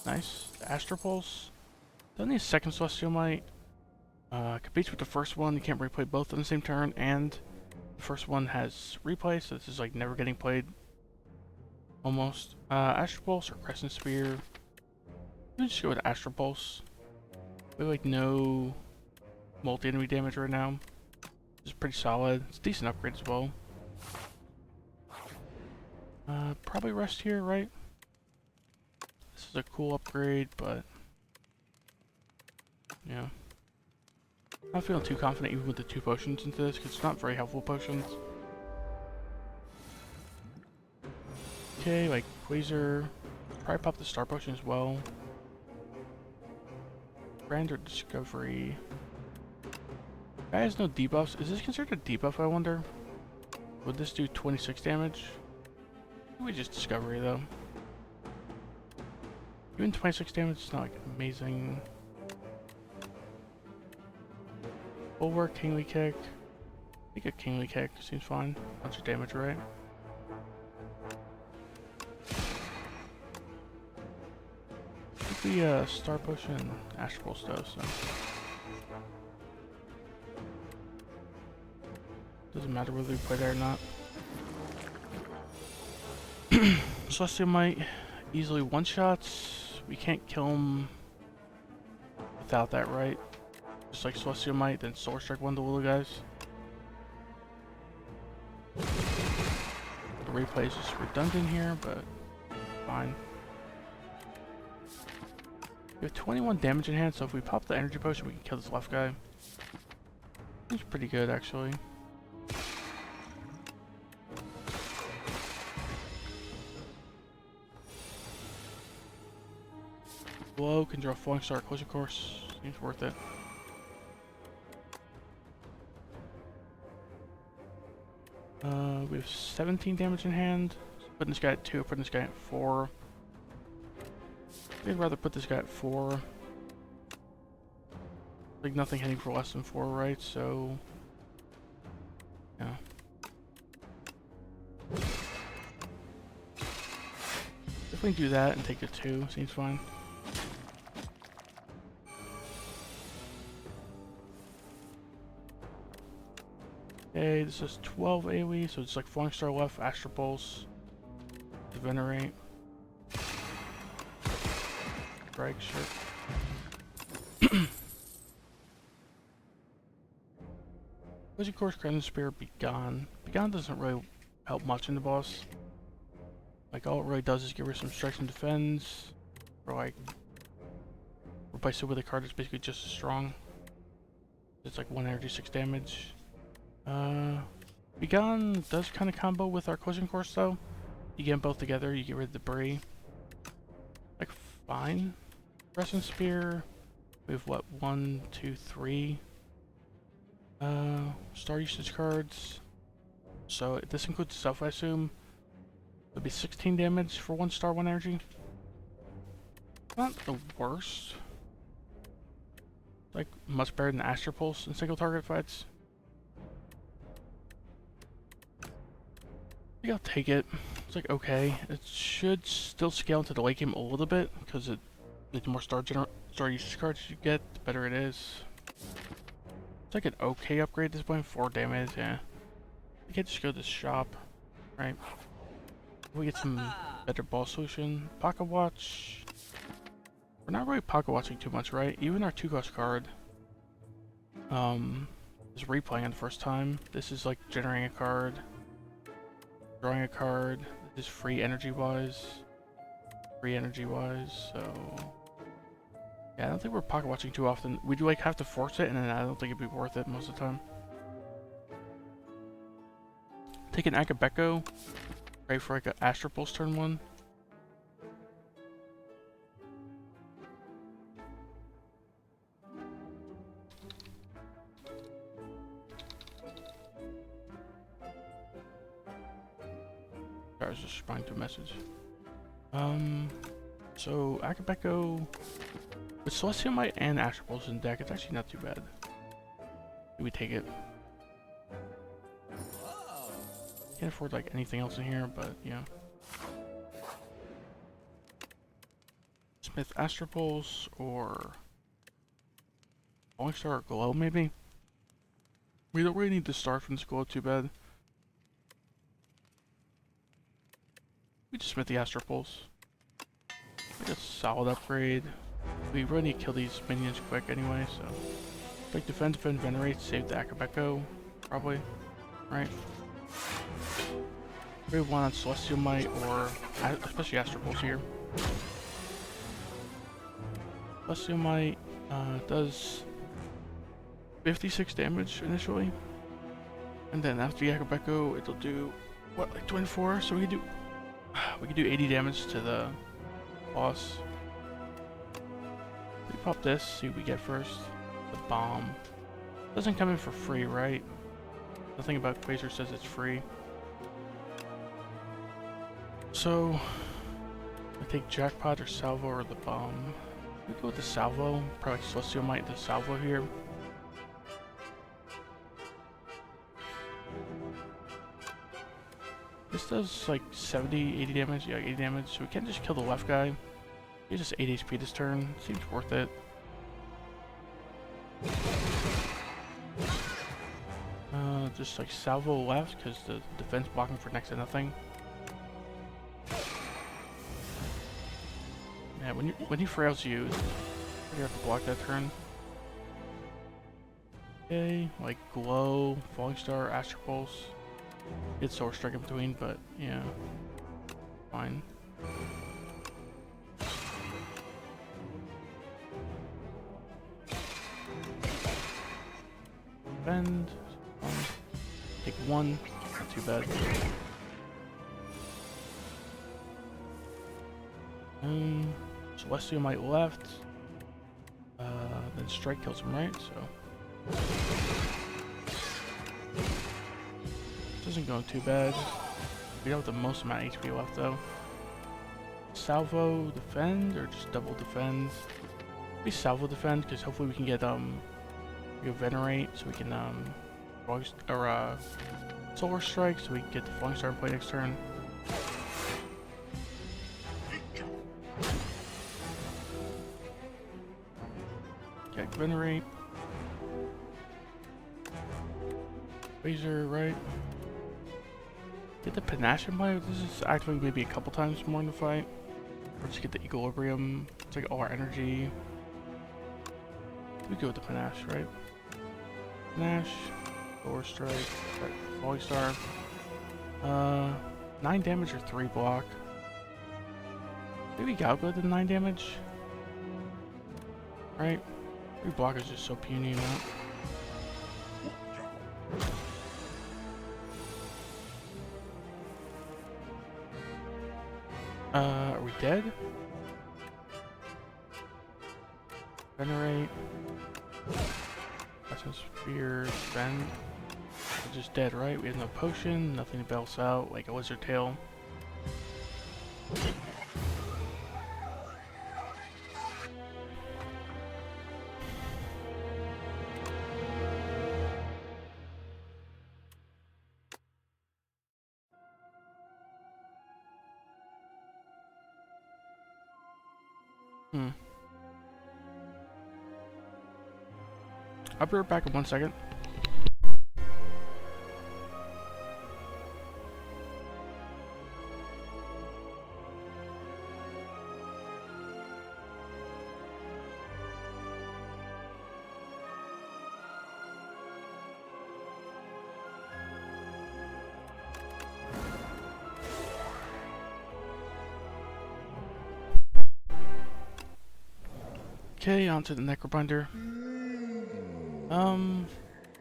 Nice. The Astropulse. Don't need a second Celestial Might. Competes with the first one. You can't replay both on the same turn, and the first one has replay, so this is like never getting played. Almost. Astropulse or Crescent Spear. Let me just go with Astropulse. We have like no multi-enemy damage right now. It's pretty solid. It's a decent upgrade as well. Probably rest here, right? This is a cool upgrade, but yeah. I'm not feeling too confident even with the 2 potions into this, because it's not very helpful potions. Okay, like Quasar. Probably pop the star potion as well. Grand or Discovery. Guy has no debuffs. Is this considered a debuff, I wonder? Would this do 26 damage? We just Discovery though. Even 26 damage is not like amazing. Bulwark, Kingly Kick. I think a Kingly Kick seems fine. Bunch of damage, right? The Star Potion, Astral stuff, so doesn't matter whether we play there or not. Celestial Might easily one-shots. We can't kill him without that, right? Just like Celestial Might, then Solar Strike one of the little guys. The replay is just redundant here, but fine. We have 21 damage in hand, so if we pop the energy potion, we can kill this left guy. It's pretty good, actually. Blow can draw Falling Star, Collision Course. Seems worth it. We have 17 damage in hand. So putting this guy at 2, putting this guy at 4. I'd rather put this guy at 4. Like nothing hitting for less than 4, right? So, yeah. Definitely do that and take the 2. Seems fine. Okay, this is 12 AoE, so it's like Falling Star left, Astral Pulse, Venerate, Strike, shit. Closing Course, Crimson Spear, Begone. Begone doesn't really help much in the boss. Like, all it really does is give her some strikes and defends, or like, replace it with a card that's basically just as strong. It's like 1 energy, 6 damage. Begone does kind of combo with our Closing Course though. You get them both together, you get rid of debris. Like, fine. Crescent Spear, we have what, 1, 2, 3 star usage cards. So this includes stuff, I assume. It'll be 16 damage for 1 star, 1 energy. Not the worst. Like, much better than Astral Pulse in single target fights. I think I'll take it. It's like, okay. It should still scale into the late game a little bit, because the more star usage cards you get, the better it is. It's like an okay upgrade at this point. 4 damage, yeah. We can't just go to the shop, right? We get some better ball solution. Pocket Watch. We're not really pocket watching too much, right? Even our 2-cost card is replaying on the first time. This is like generating a card, drawing a card. This is free energy wise. So yeah, I don't think we're pocket watching too often. We do like have to force it, and then I don't think it'd be worth it most of the time. Take an Akabeko, right, for like an Astral Pulse turn 1. I was just responding to a message. So Akabeko with Celestial Might and Astral Pulse in deck, it's actually not too bad. We take it. Can't afford like anything else in here, but yeah. Smith Astral Pulse or Falling Star or Glow maybe. We don't really need to start from this Glow too bad. We just Smith the Astral Pulse. Like a solid upgrade. We really need to kill these minions quick anyway, so like defend, venerate, save the Akabeko, probably, right? We want on Celestial Might or especially Astral Pulse here. Celestial Might does 56 damage initially, and then after the Akabeko, it'll do what, like 24. So we could do 80 damage to the boss. We pop this, see what we get first. The bomb doesn't come in for free, right? Nothing about Quasar says it's free. So I take Jackpot or Salvo or the bomb. We go with the Salvo. Probably Celestial Might the Salvo here. This does like 70, 80 damage. Yeah, 80 damage. So we can't just kill the left guy. He's just 8 HP this turn. Seems worth it. Just like Salvo left because the defense blocking for next to nothing. Yeah, when he frails you have to block that turn. Okay, like Glow, Falling Star, Astral Pulse. It's Solar Strike in between, but yeah, fine. Bend. Take 1, not too bad. Celestial Might left. Then Strike kills him, right? So doesn't go too bad. We don't have the most amount of HP left though. salvo defend or just double defend? Maybe salvo defend because hopefully we can get venerate so we can solar strike so we can get the falling star in play next turn. Get venerate. Razor, right? Get the panache in play. This is activating maybe a couple times more in the fight. Or just get the equilibrium. Take all our energy. We go with the panache, right? Panache, lower strike, right, falling star. 9 damage or 3 block. Maybe Gal go to 9 damage. Right? 3 block is just so puny amount. Are we dead? Venerate. Essence Spear, Defend. We're just dead, right? We have no potion, nothing to bail us out, like a Wizard Tail. I'll be right back in 1 second. Okay, on to the Necrobinder.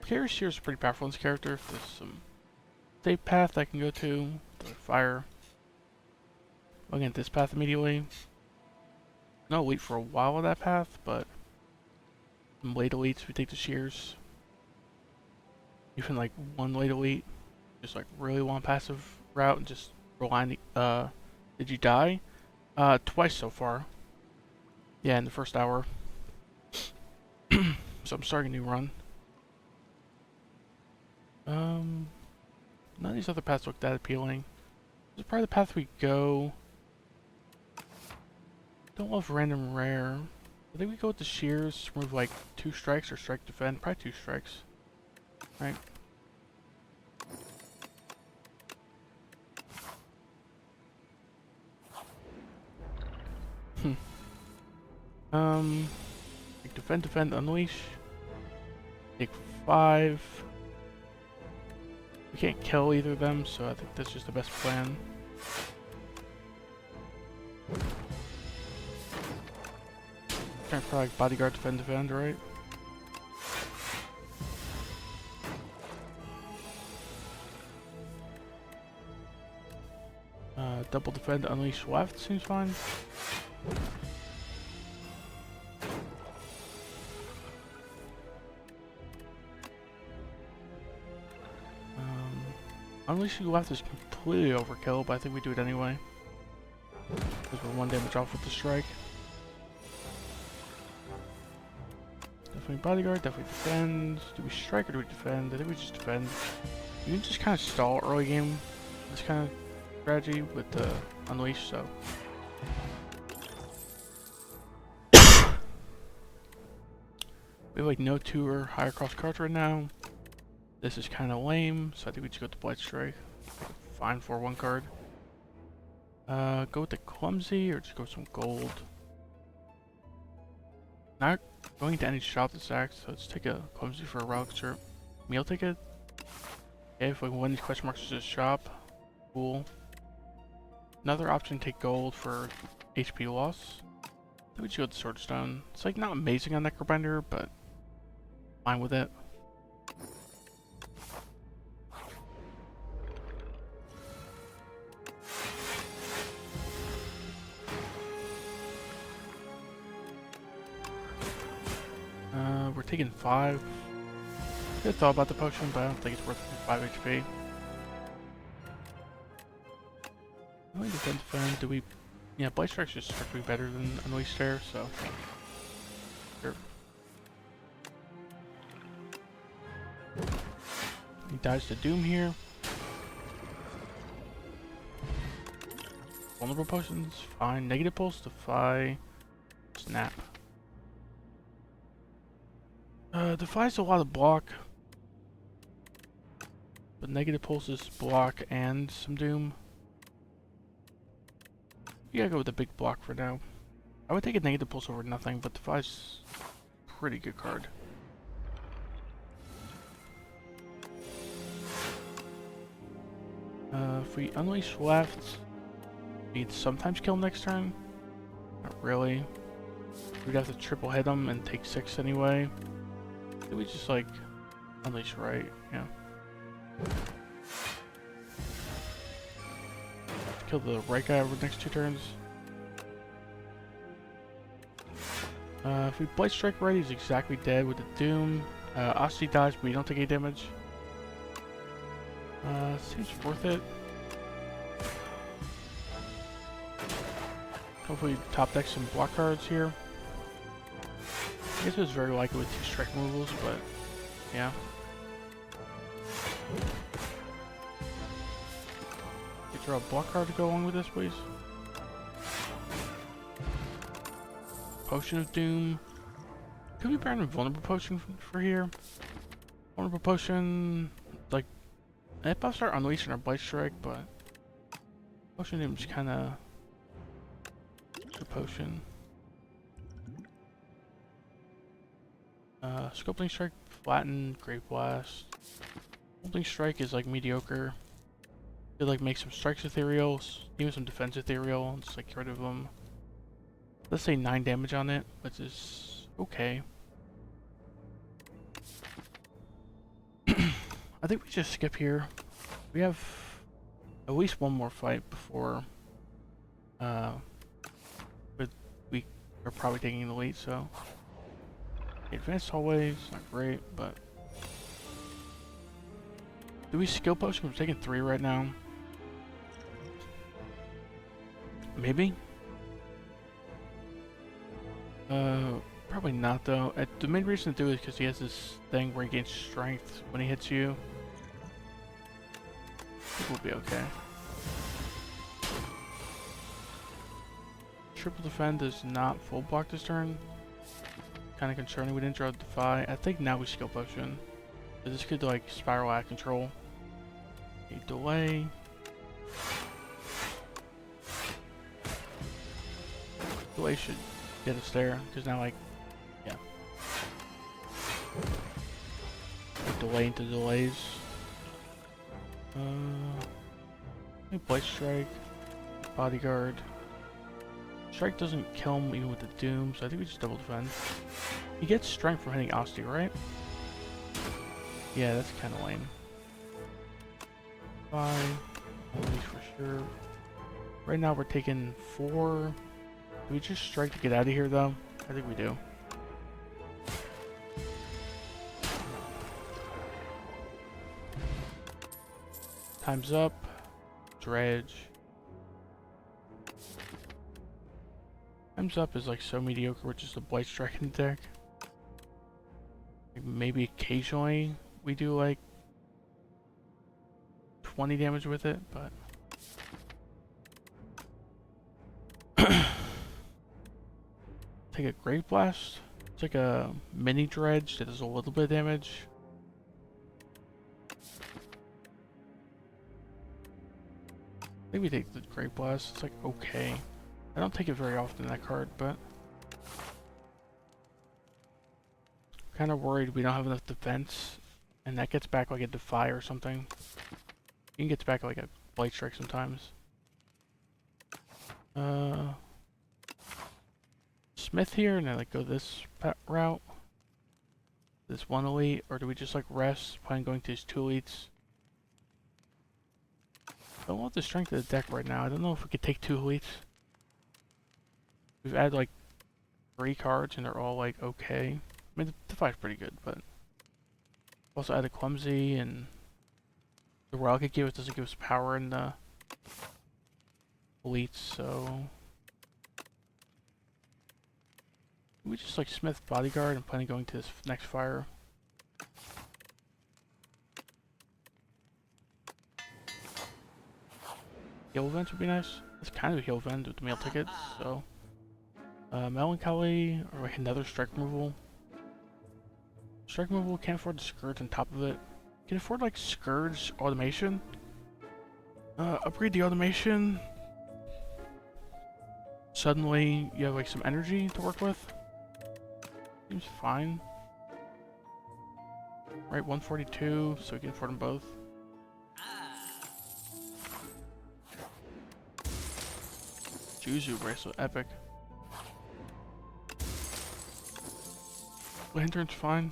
Carry Shears is pretty powerful in this character. If there's some safe path I can go to, fire. Looking at this path immediately. No elite for a while on that path, but some late elites we take the Shears. Even like one late elite, just like really long passive route and just rely on did you die? Twice so far. Yeah, in the first hour. So I'm starting a new run. None of these other paths look that appealing. This is probably the path we go. Don't love random rare. I think we go with the Shears, remove like 2 strikes or strike defend. Probably 2 strikes. Right? Like defend, unleash. Take 5. We can't kill either of them, so I think that's just the best plan. Trying to probably bodyguard, defend, right? Double defend, unleash left seems fine. Unleashing left is completely overkill, but I think we do it anyway. Because we're 1 damage off with the strike. Definitely bodyguard, definitely defend. Do we strike or do we defend? I think we just defend. You can just kind of stall early game this kind of strategy with the unleash, so. We have like no 2 or higher cost cards right now. This is kind of lame, so I think we just go with the Blight Strike. Fine for 1 card. Go with the Clumsy or just go with some gold. Not going to any shop this act, so let's take a Clumsy for a relic shirt. Meal ticket. Okay, if we win these question marks, just shop. Cool. Another option, take gold for HP loss. Then we just go with the Sword Stone. It's like not amazing on Necrobinder, but fine with it. We're taking 5. I thought about the potion, but I don't think it's worth 5 HP. Do we Yeah, Blade Strike's just strictly better than Unleashed there, so sure. He dies to Doom here. Vulnerable potions, fine. Negative pulse, defy, snap. Defy's a lot of block, but negative pulse is block and some Doom. You gotta go with the big block for now. I would take a negative pulse over nothing, but defy's a pretty good card. If we unleash left, we'd sometimes kill next turn. Not really. We'd have to triple hit him and take 6 anyway. Did we just like unleash right? Yeah. Kill the right guy over the next 2 turns. If we Blade Strike right, he's exactly dead with the Doom. Osti dies, but we don't take any damage. Seems worth it. Hopefully top deck some block cards here. I guess it was very likely with 2 strike removals, but yeah. Could draw a block card to go along with this, please. Potion of Doom. Could we burn a Vulnerable Potion for here? Vulnerable Potion, like, it buffs our Unleashing our Blade Strike, but Potion of Doom is kind of a potion. Sculpting Strike, Flatten, Great Blast. Sculpting Strike is like mediocre. Could like make some strikes ethereal, even some defense ethereal, and just like get rid of them. Let's say 9 damage on it, which is okay. I think we just skip here. We have at least one more fight before we are probably taking the lead, so advanced hallways, not great, but do we skill potion? We're taking 3 right now. Maybe? Probably not though. The main reason to do it is because he has this thing where he gains strength when he hits you. I think we'll be okay. Triple defend is not full block this turn. Kind of concerning. We didn't draw defy. I think now we skill potion. So this could like spiral out of control. A delay. Delay should get us there because now like yeah. Delay into delays. Blade Strike, Bodyguard. Strike doesn't kill him even with the Doom, so I think we just double defend. He gets strength from hitting Osti, right? Yeah, that's kind of lame. 5, only for sure. Right now we're taking 4. Do we just strike to get out of here though? I think we do. Time's up. Dredge. Time's up is like so mediocre with just a Blade Strike in the deck. Maybe occasionally we do like 20 damage with it, but take a Great Blast. It's like a mini dredge that does a little bit of damage. I think we take the Great Blast. It's like okay. I don't take it very often, that card, but kind of worried we don't have enough defense, and that gets back like a Defy or something. You can get back like a Blade Strike sometimes. Smith here, and then like go this route. This 1 elite, or do we just like rest, plan going to these 2 elites? I don't want the strength of the deck right now. I don't know if we could take 2 elites. We've added like 3 cards and they're all like okay. I mean the Defy's pretty good, but also added Clumsy, and the Relic it gives doesn't give us power in the elites, so We just like Smith bodyguard and plan on going to this next fire. Heal events would be nice. It's kind of a heal event with the meal tickets, so. Melancholy, or like another strike removal. Strike removal, can't afford the Scourge on top of it. Can afford like Scourge automation. Upgrade the automation. Suddenly, you have like some energy to work with. Seems fine. Right, 142, so we can afford them both. Juzu bracelet, epic. Lantern's fine.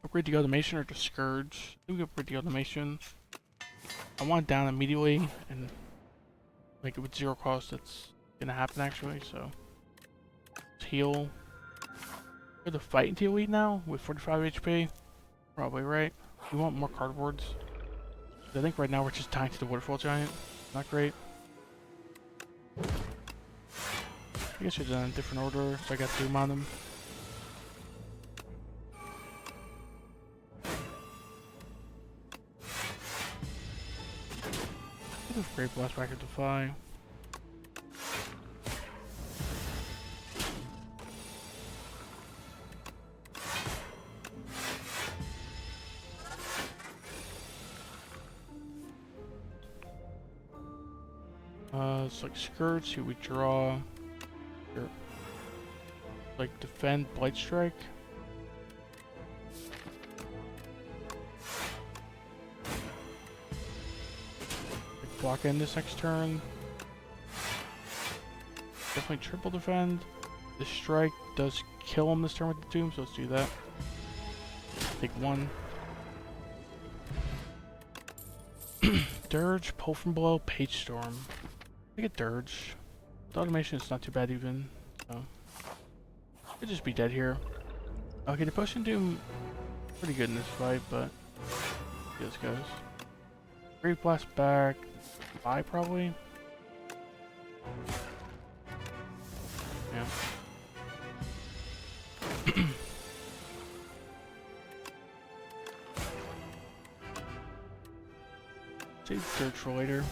Upgrade the automation or the Scourge. I think we upgrade the automation. I want it down immediately and make it with 0 cost. That's gonna happen actually, so. Let's heal. We're the fighting to elite now with 45 HP. Probably right. We want more cardboards. I think right now we're just tying to the waterfall giant. Not great. I guess I should have done in a different order so I got Doom on them. Great blast back at Defy. It's like Scourge, who we draw. Here. Like defend, Blight Strike. Like block in this next turn. Definitely triple defend. The strike does kill him this turn with the Doom, so let's do that. Take 1. Dirge, pull from below, Page Storm. I get Dirge. The automation is not too bad even, so. Could just be dead here. Okay, the Potion Doom pretty good in this fight, but see how this goes. Great Blast back. Bye probably. Yeah. Save Dirge for later.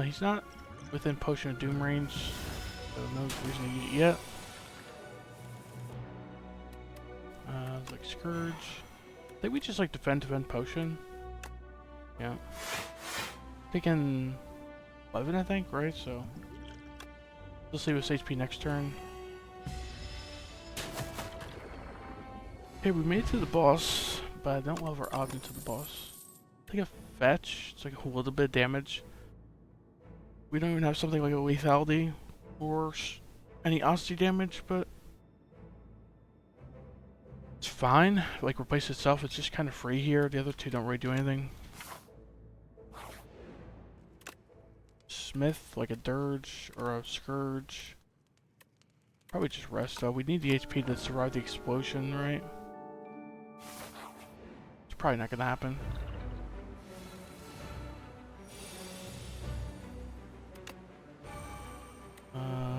He's not within Potion of Doom range, so no reason to use it yet. Like Scourge. I think we just like defend Potion. Yeah. Taking 11, I think, right? So we'll see what's HP next turn. Okay, we made it to the boss, but I don't love our odds into the boss. Take a fetch. It's like a little bit of damage. We don't even have something like a lethality or any honesty damage, but it's fine. Like replace itself, it's just kind of free here. The other two don't really do anything. Smith, like a Dirge or a Scourge. Probably just rest though. We need the HP to survive the explosion, right? It's probably not gonna happen.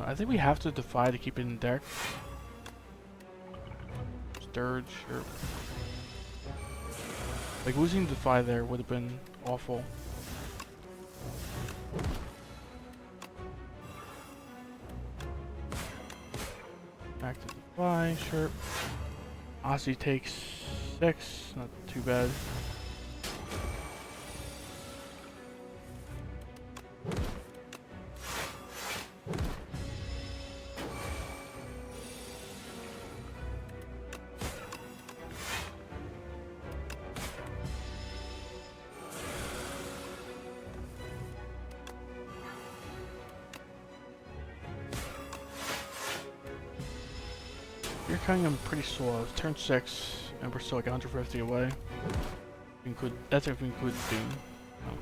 I think we have to defy to keep it in deck. Dirge, or like losing defy there would have been awful. Back to defy, sure. Aussie takes 6, not too bad. You're cutting them pretty slow. Turn 6, and we're still like 150 away. That's if we include Doom. Oh.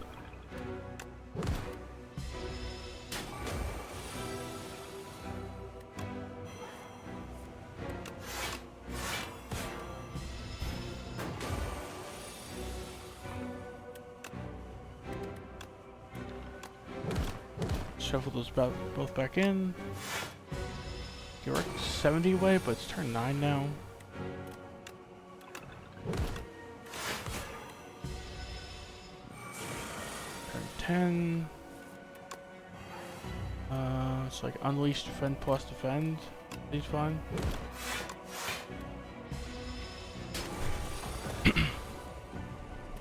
shuffle those both back in. Okay, we're at 70 away, but it's turn 9 now. Turn 10. It's like unleash, defend plus defend. He's fine.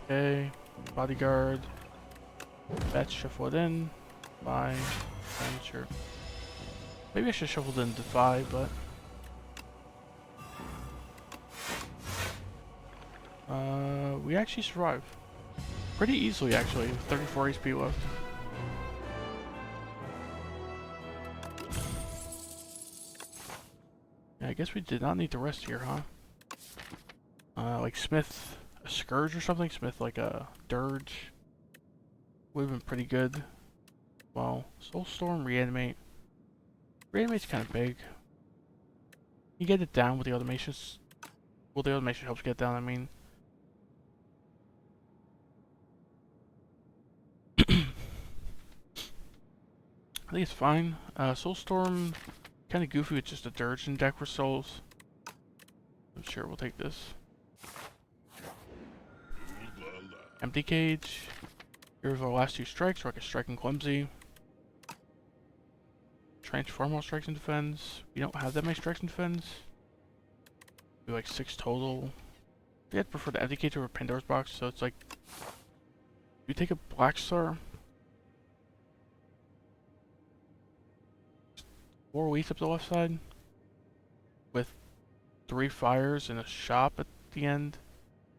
Okay, bodyguard. Let's shuffle it in. Defy. And sure. Maybe I should shuffle it in defy, but we actually survive pretty easily, actually. 34 HP left. Yeah, I guess we did not need the rest here, huh? Like Smith, a Scourge or something? Smith, like a Dirge. Would have been pretty good. Well, Soulstorm, Reanimate. Reanimate's kind of big. You get it down with the automations. Well, the automation helps get it down, I mean. I think it's fine. Soulstorm, kind of goofy with just a Dirge in deck for souls. I'm sure we'll take this. Empty Cage. Here's our last 2 strikes, so I can strike and clumsy. Transform all strikes and defends. We don't have that many strikes and defends. We like 6 total. I think I'd prefer the empty cage over Pandora's box, so it's like you take a black star. 4 weeks up the left side with 3 fires and a shop at the end.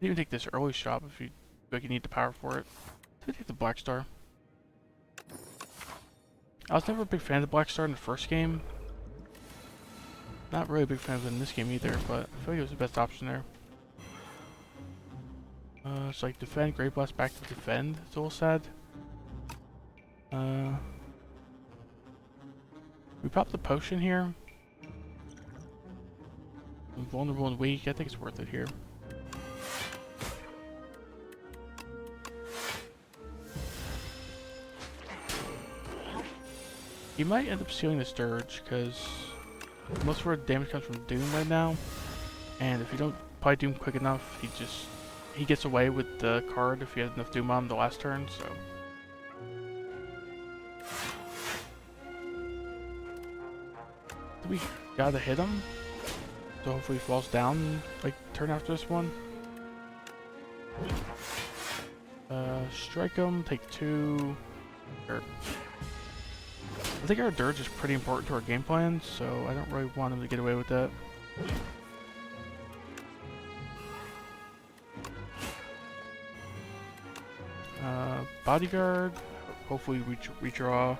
You can even take this early shop if you feel like you need the power for it. So I take the black star. I was never a big fan of the black star in the first game. Not really a big fan of it in this game either, but I feel like it was the best option there. It's like defend, Great Blast back to defend. It's a little sad. We pop the potion here. I'm vulnerable and weak. I think it's worth it here. He might end up stealing this Dirge, because most of our damage comes from Doom right now. And if you don't apply Doom quick enough, he gets away with the card if he has enough Doom on the last turn, so. We gotta hit him. So hopefully he falls down, like, turn after this one. Strike him, take 2. I think our Dirge is pretty important to our game plan, so I don't really want him to get away with that. Bodyguard, hopefully redraw.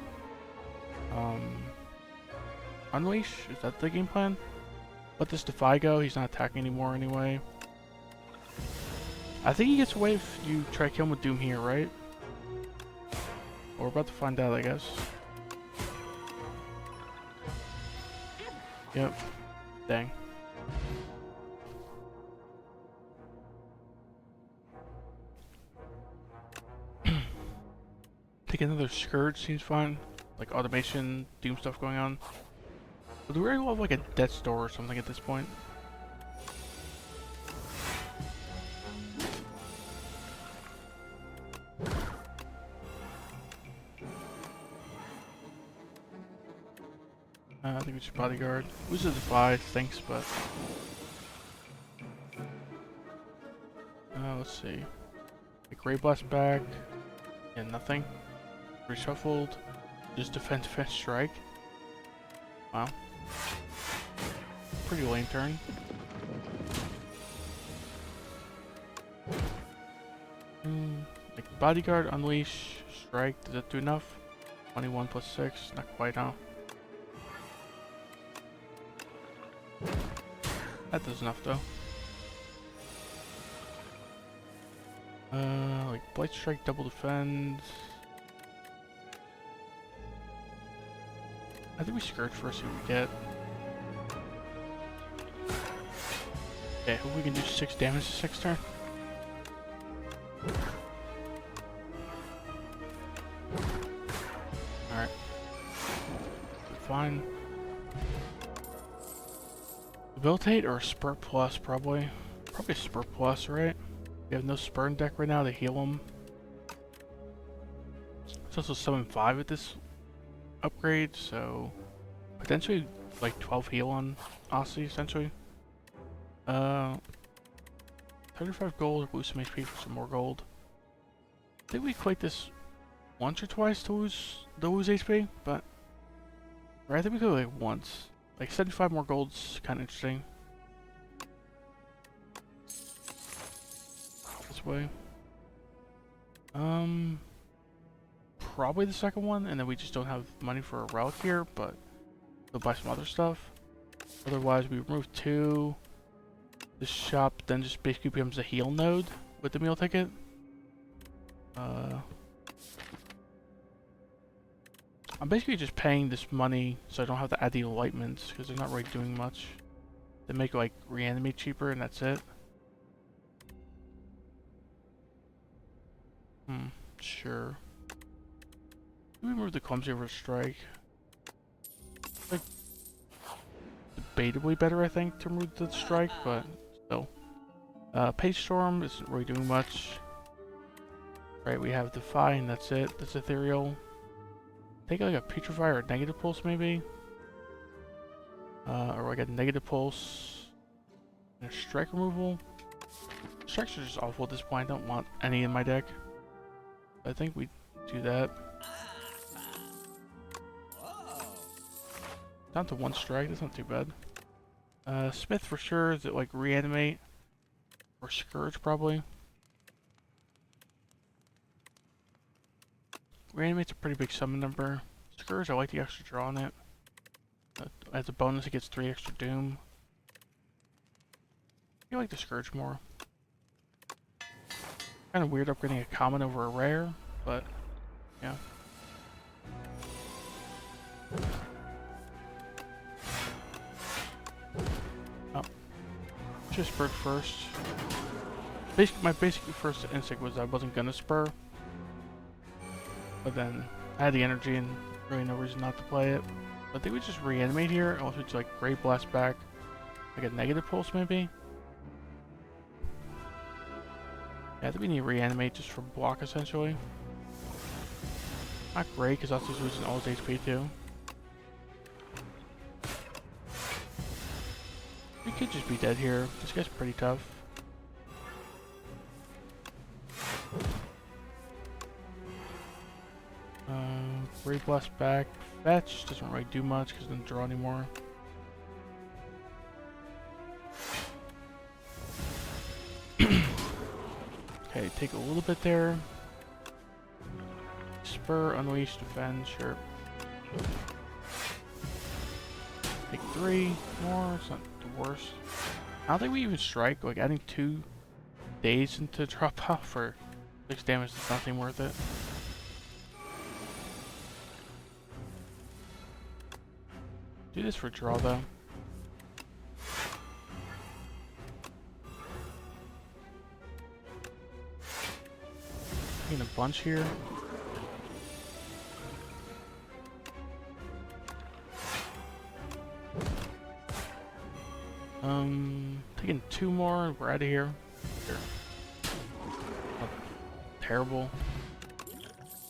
Unleash, is that the game plan? Let this Defy go, he's not attacking anymore anyway. I think he gets away if you try to kill him with Doom here, right? Well, we're about to find out, I guess. Yep. Dang. Take another Scourge seems fine. Like automation, Doom stuff going on. But do we really have like a Death's Door or something at this point? I think we should bodyguard. Who's a Defy? Thanks, but let's see. Get Great Blast back. And nothing. Reshuffled. Just defend, strike. Wow. Pretty lame turn. Like bodyguard, unleash, strike. Does that do enough? 21 plus 6. Not quite, huh? That does enough though. Like Blight Strike, double defend. I think we Scourge first, see what we get. Okay, hope we can do 6 damage this next turn. Alright. Habilitate or Spur Plus, probably. Probably Spur Plus, right? We have no Spur in deck right now to heal him. It's also summon 5 at this upgrade, so potentially like 12 heal on Aussie, essentially. 35 gold, boost some HP for some more gold. I think we equate this once or twice to lose HP, but or I think we could like once. Like 75 more gold's kind of interesting. This way. Probably the second one, and then we just don't have money for a relic here, but we'll buy some other stuff. Otherwise, we remove 2. The shop then just basically becomes a heal node with the meal ticket. I'm basically just paying this money so I don't have to add the enlightenments because they're not really doing much. They make like reanimate cheaper and that's it. Sure. We remove the clumsy over strike. Like debatably better, I think, to remove the strike, but still. Page Storm isn't really doing much. Right, we have Defy and that's it. That's ethereal. Take like a Putrefy or a Negative Pulse maybe. Or like a Negative Pulse and a Strike removal. Strikes are just awful at this point. I don't want any in my deck. I think we do that. Down to 1 strike, that's not too bad. Smith for sure, is it like reanimate? Or Scourge probably. Reanimate's a pretty big summon number. Scourge, I like the extra draw on it. As a bonus, it gets 3 extra doom. I like the Scourge more. Kind of weird upgrading a common over a rare, but yeah. Oh. Just spurred first. My basic first instinct was I wasn't gonna spur. But then I had the energy and really no reason not to play it. But I think we just reanimate here. Also, it's like Great Blast back. Like a Negative Pulse maybe? Yeah, I think we need to reanimate just for block essentially. Not great because Aussie's losing all his HP too. We could just be dead here. This guy's pretty tough. Great Blast back. Fetch doesn't really do much because it doesn't draw anymore. Okay, take a little bit there. Spur, unleash, defend, sure. Take 3 more, it's not the worst. I don't think we even strike, like adding 2 days into drop off for 6 damage is nothing worth it. Do this for draw though. Taking a bunch here. Taking 2 more, we're out of here. Sure. Oh, terrible.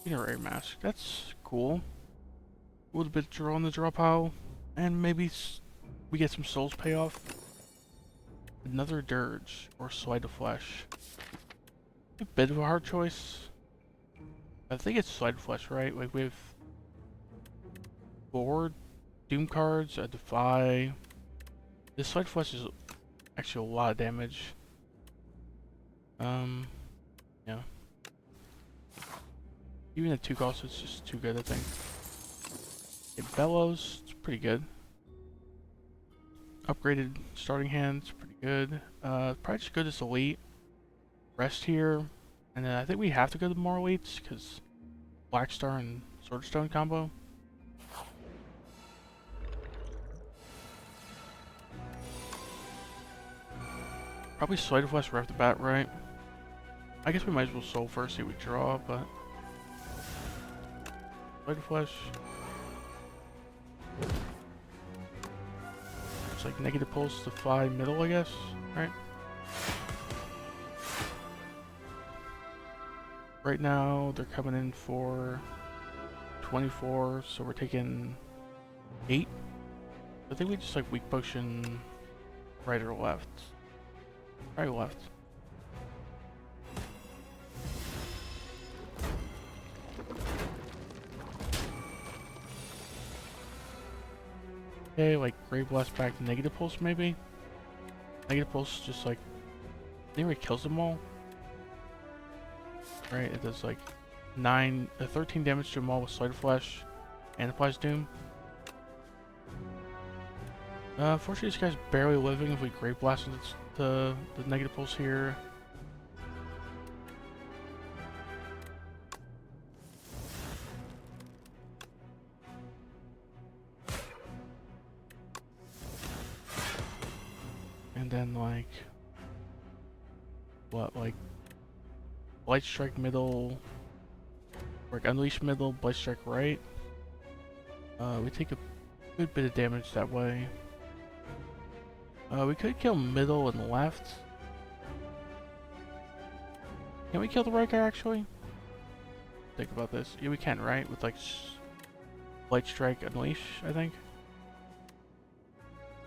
Funerary Mask, that's cool. A little bit of draw on the draw pile. And maybe we get some souls payoff. Another Dirge or Sleight of Flesh. A bit of a hard choice. I think it's Sleight of Flesh, right? Like we have 4 Doom cards, a Defy. This Sleight of Flesh is actually a lot of damage. Yeah. Even at 2 costs, it's just too good, I think. It Bellows, it's pretty good. Upgraded starting hand, it's pretty good. Probably just go this elite. Rest here. And then I think we have to go to more elites because Black Star and Swordstone combo. Probably Sleight of Flesh right off the bat, right? I guess we might as well soul first, see what we draw, but Sleight of Flesh. It's like negative pulse to 5 middle, I guess, right? Right now, they're coming in for 24, so we're taking 8. I think we just like weak potion right or left. Right or left. Okay, like Grave Blast back to negative pulse maybe? Negative pulse just like, anyway, kills them all. Right, it does like 13 damage to them all with Sleight of Flesh and applies Doom. Unfortunately, this guy's barely living if we Grave Blast the negative pulse here. And then like, what, like Blight Strike middle, like Unleash middle, Blight Strike right. We take a good bit of damage that way. We could kill middle and left. Can we kill the right guy actually? Think about this. Yeah, we can, right? With like Blight Strike Unleash, I think.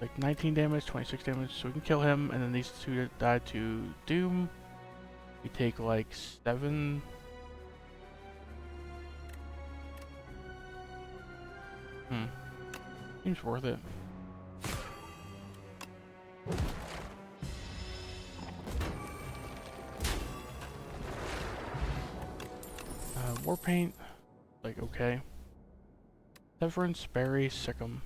Like 19 damage, 26 damage, so we can kill him, and then these two die to Doom. We take like 7. Seems worth it. War Paint, like okay. Severance, Berry, Sick'em.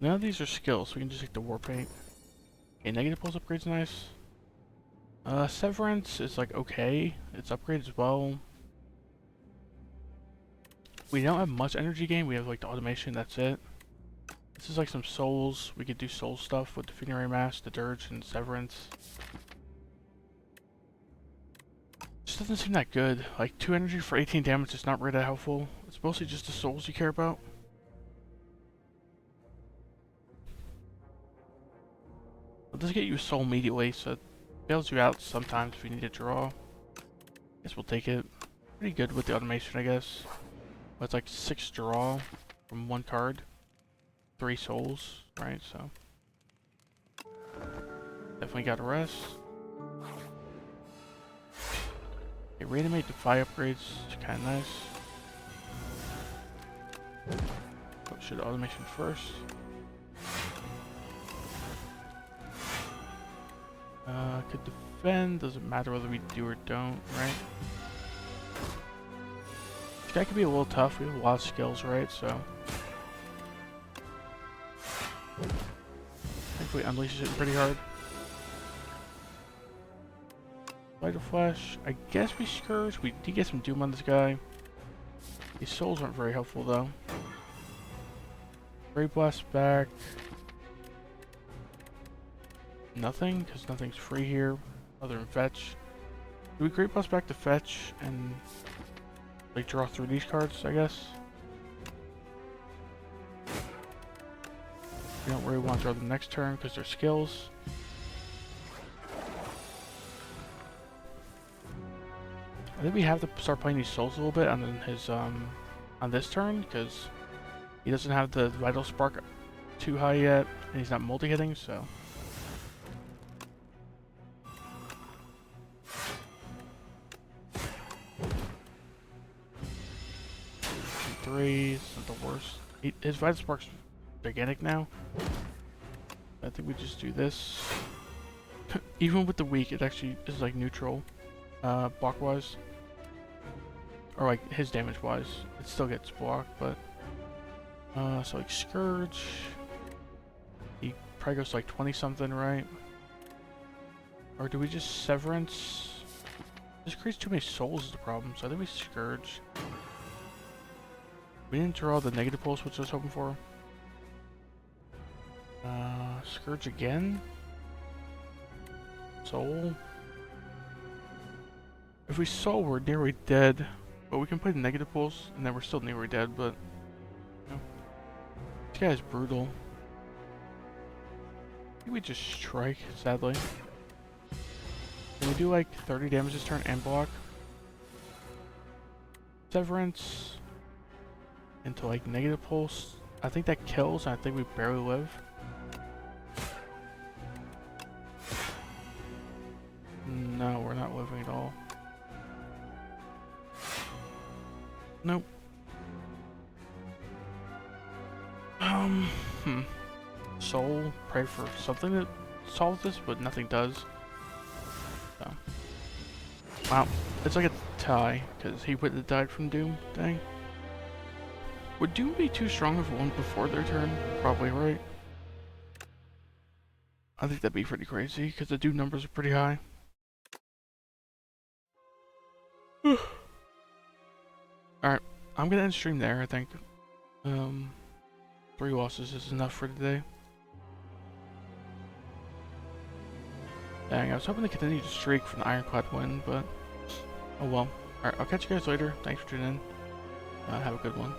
None of these are skills, so we can just take the War Paint. Okay, negative pulse upgrade's nice. Severance is like okay. It's upgraded as well. We don't have much energy gain, we have like the automation, that's it. This is like some souls. We could do soul stuff with the Funerary Mask, the Dirge, and Severance. Just doesn't seem that good. Like 2 energy for 18 damage is not really that helpful. It's mostly just the souls you care about. It does get you a soul immediately, so it bails you out sometimes if you need to draw. Guess we'll take it. Pretty good with the automation, I guess. But it's like 6 draw from 1 card. 3 souls, right? So definitely got a rest. Okay, reanimate to 5 upgrades, kind of nice. Oh, should automation first. Could defend, doesn't matter whether we do or don't, right? This guy could be a little tough, we have a lot of skills, right? So hopefully unleashes it pretty hard. Light of Flash, I guess we Scourge. We did get some Doom on this guy. These souls aren't very helpful though. Great Blast back. Nothing, because nothing's free here other than fetch. Do we Great Blast back to fetch and like draw through these cards, I guess? We don't really want to draw them next turn because they're skills. I think we have to start playing these souls a little bit on his on this turn because he doesn't have the Vital Spark too high yet, and he's not multi-hitting, so. Three, it's not the worst. His Vital Spark's gigantic now. I think we just do this. Even with the weak, it actually is like neutral, block-wise. Or like his damage-wise. It still gets blocked, but... so like Scourge... He probably goes like 20-something, right? Or do we just Severance? This creates too many souls is the problem, so I think we Scourge. We didn't draw the negative pulse, which I was hoping for. Scourge again? Soul? If we soul, we're nearly dead. But we can play the negative pulls, and then we're still nearly dead, but... You know, this guy is brutal. I think we just strike, sadly. Can we do like 30 damage this turn and block? Severance into like negative pulse. I think that kills, and I think we barely live. No, we're not living at all. Nope. Soul, pray for something that solves this, but nothing does. So. Wow, it's like a tie, because he wouldn't have died from Doom. Dang. Would Doom be too strong if it went before their turn? Probably, right? I think that'd be pretty crazy, because the Doom numbers are pretty high. Alright, I'm gonna end stream there, I think. 3 losses is enough for today. Dang, I was hoping to continue the streak from the Ironclad win, but oh well. Alright, I'll catch you guys later. Thanks for tuning in. Have a good one.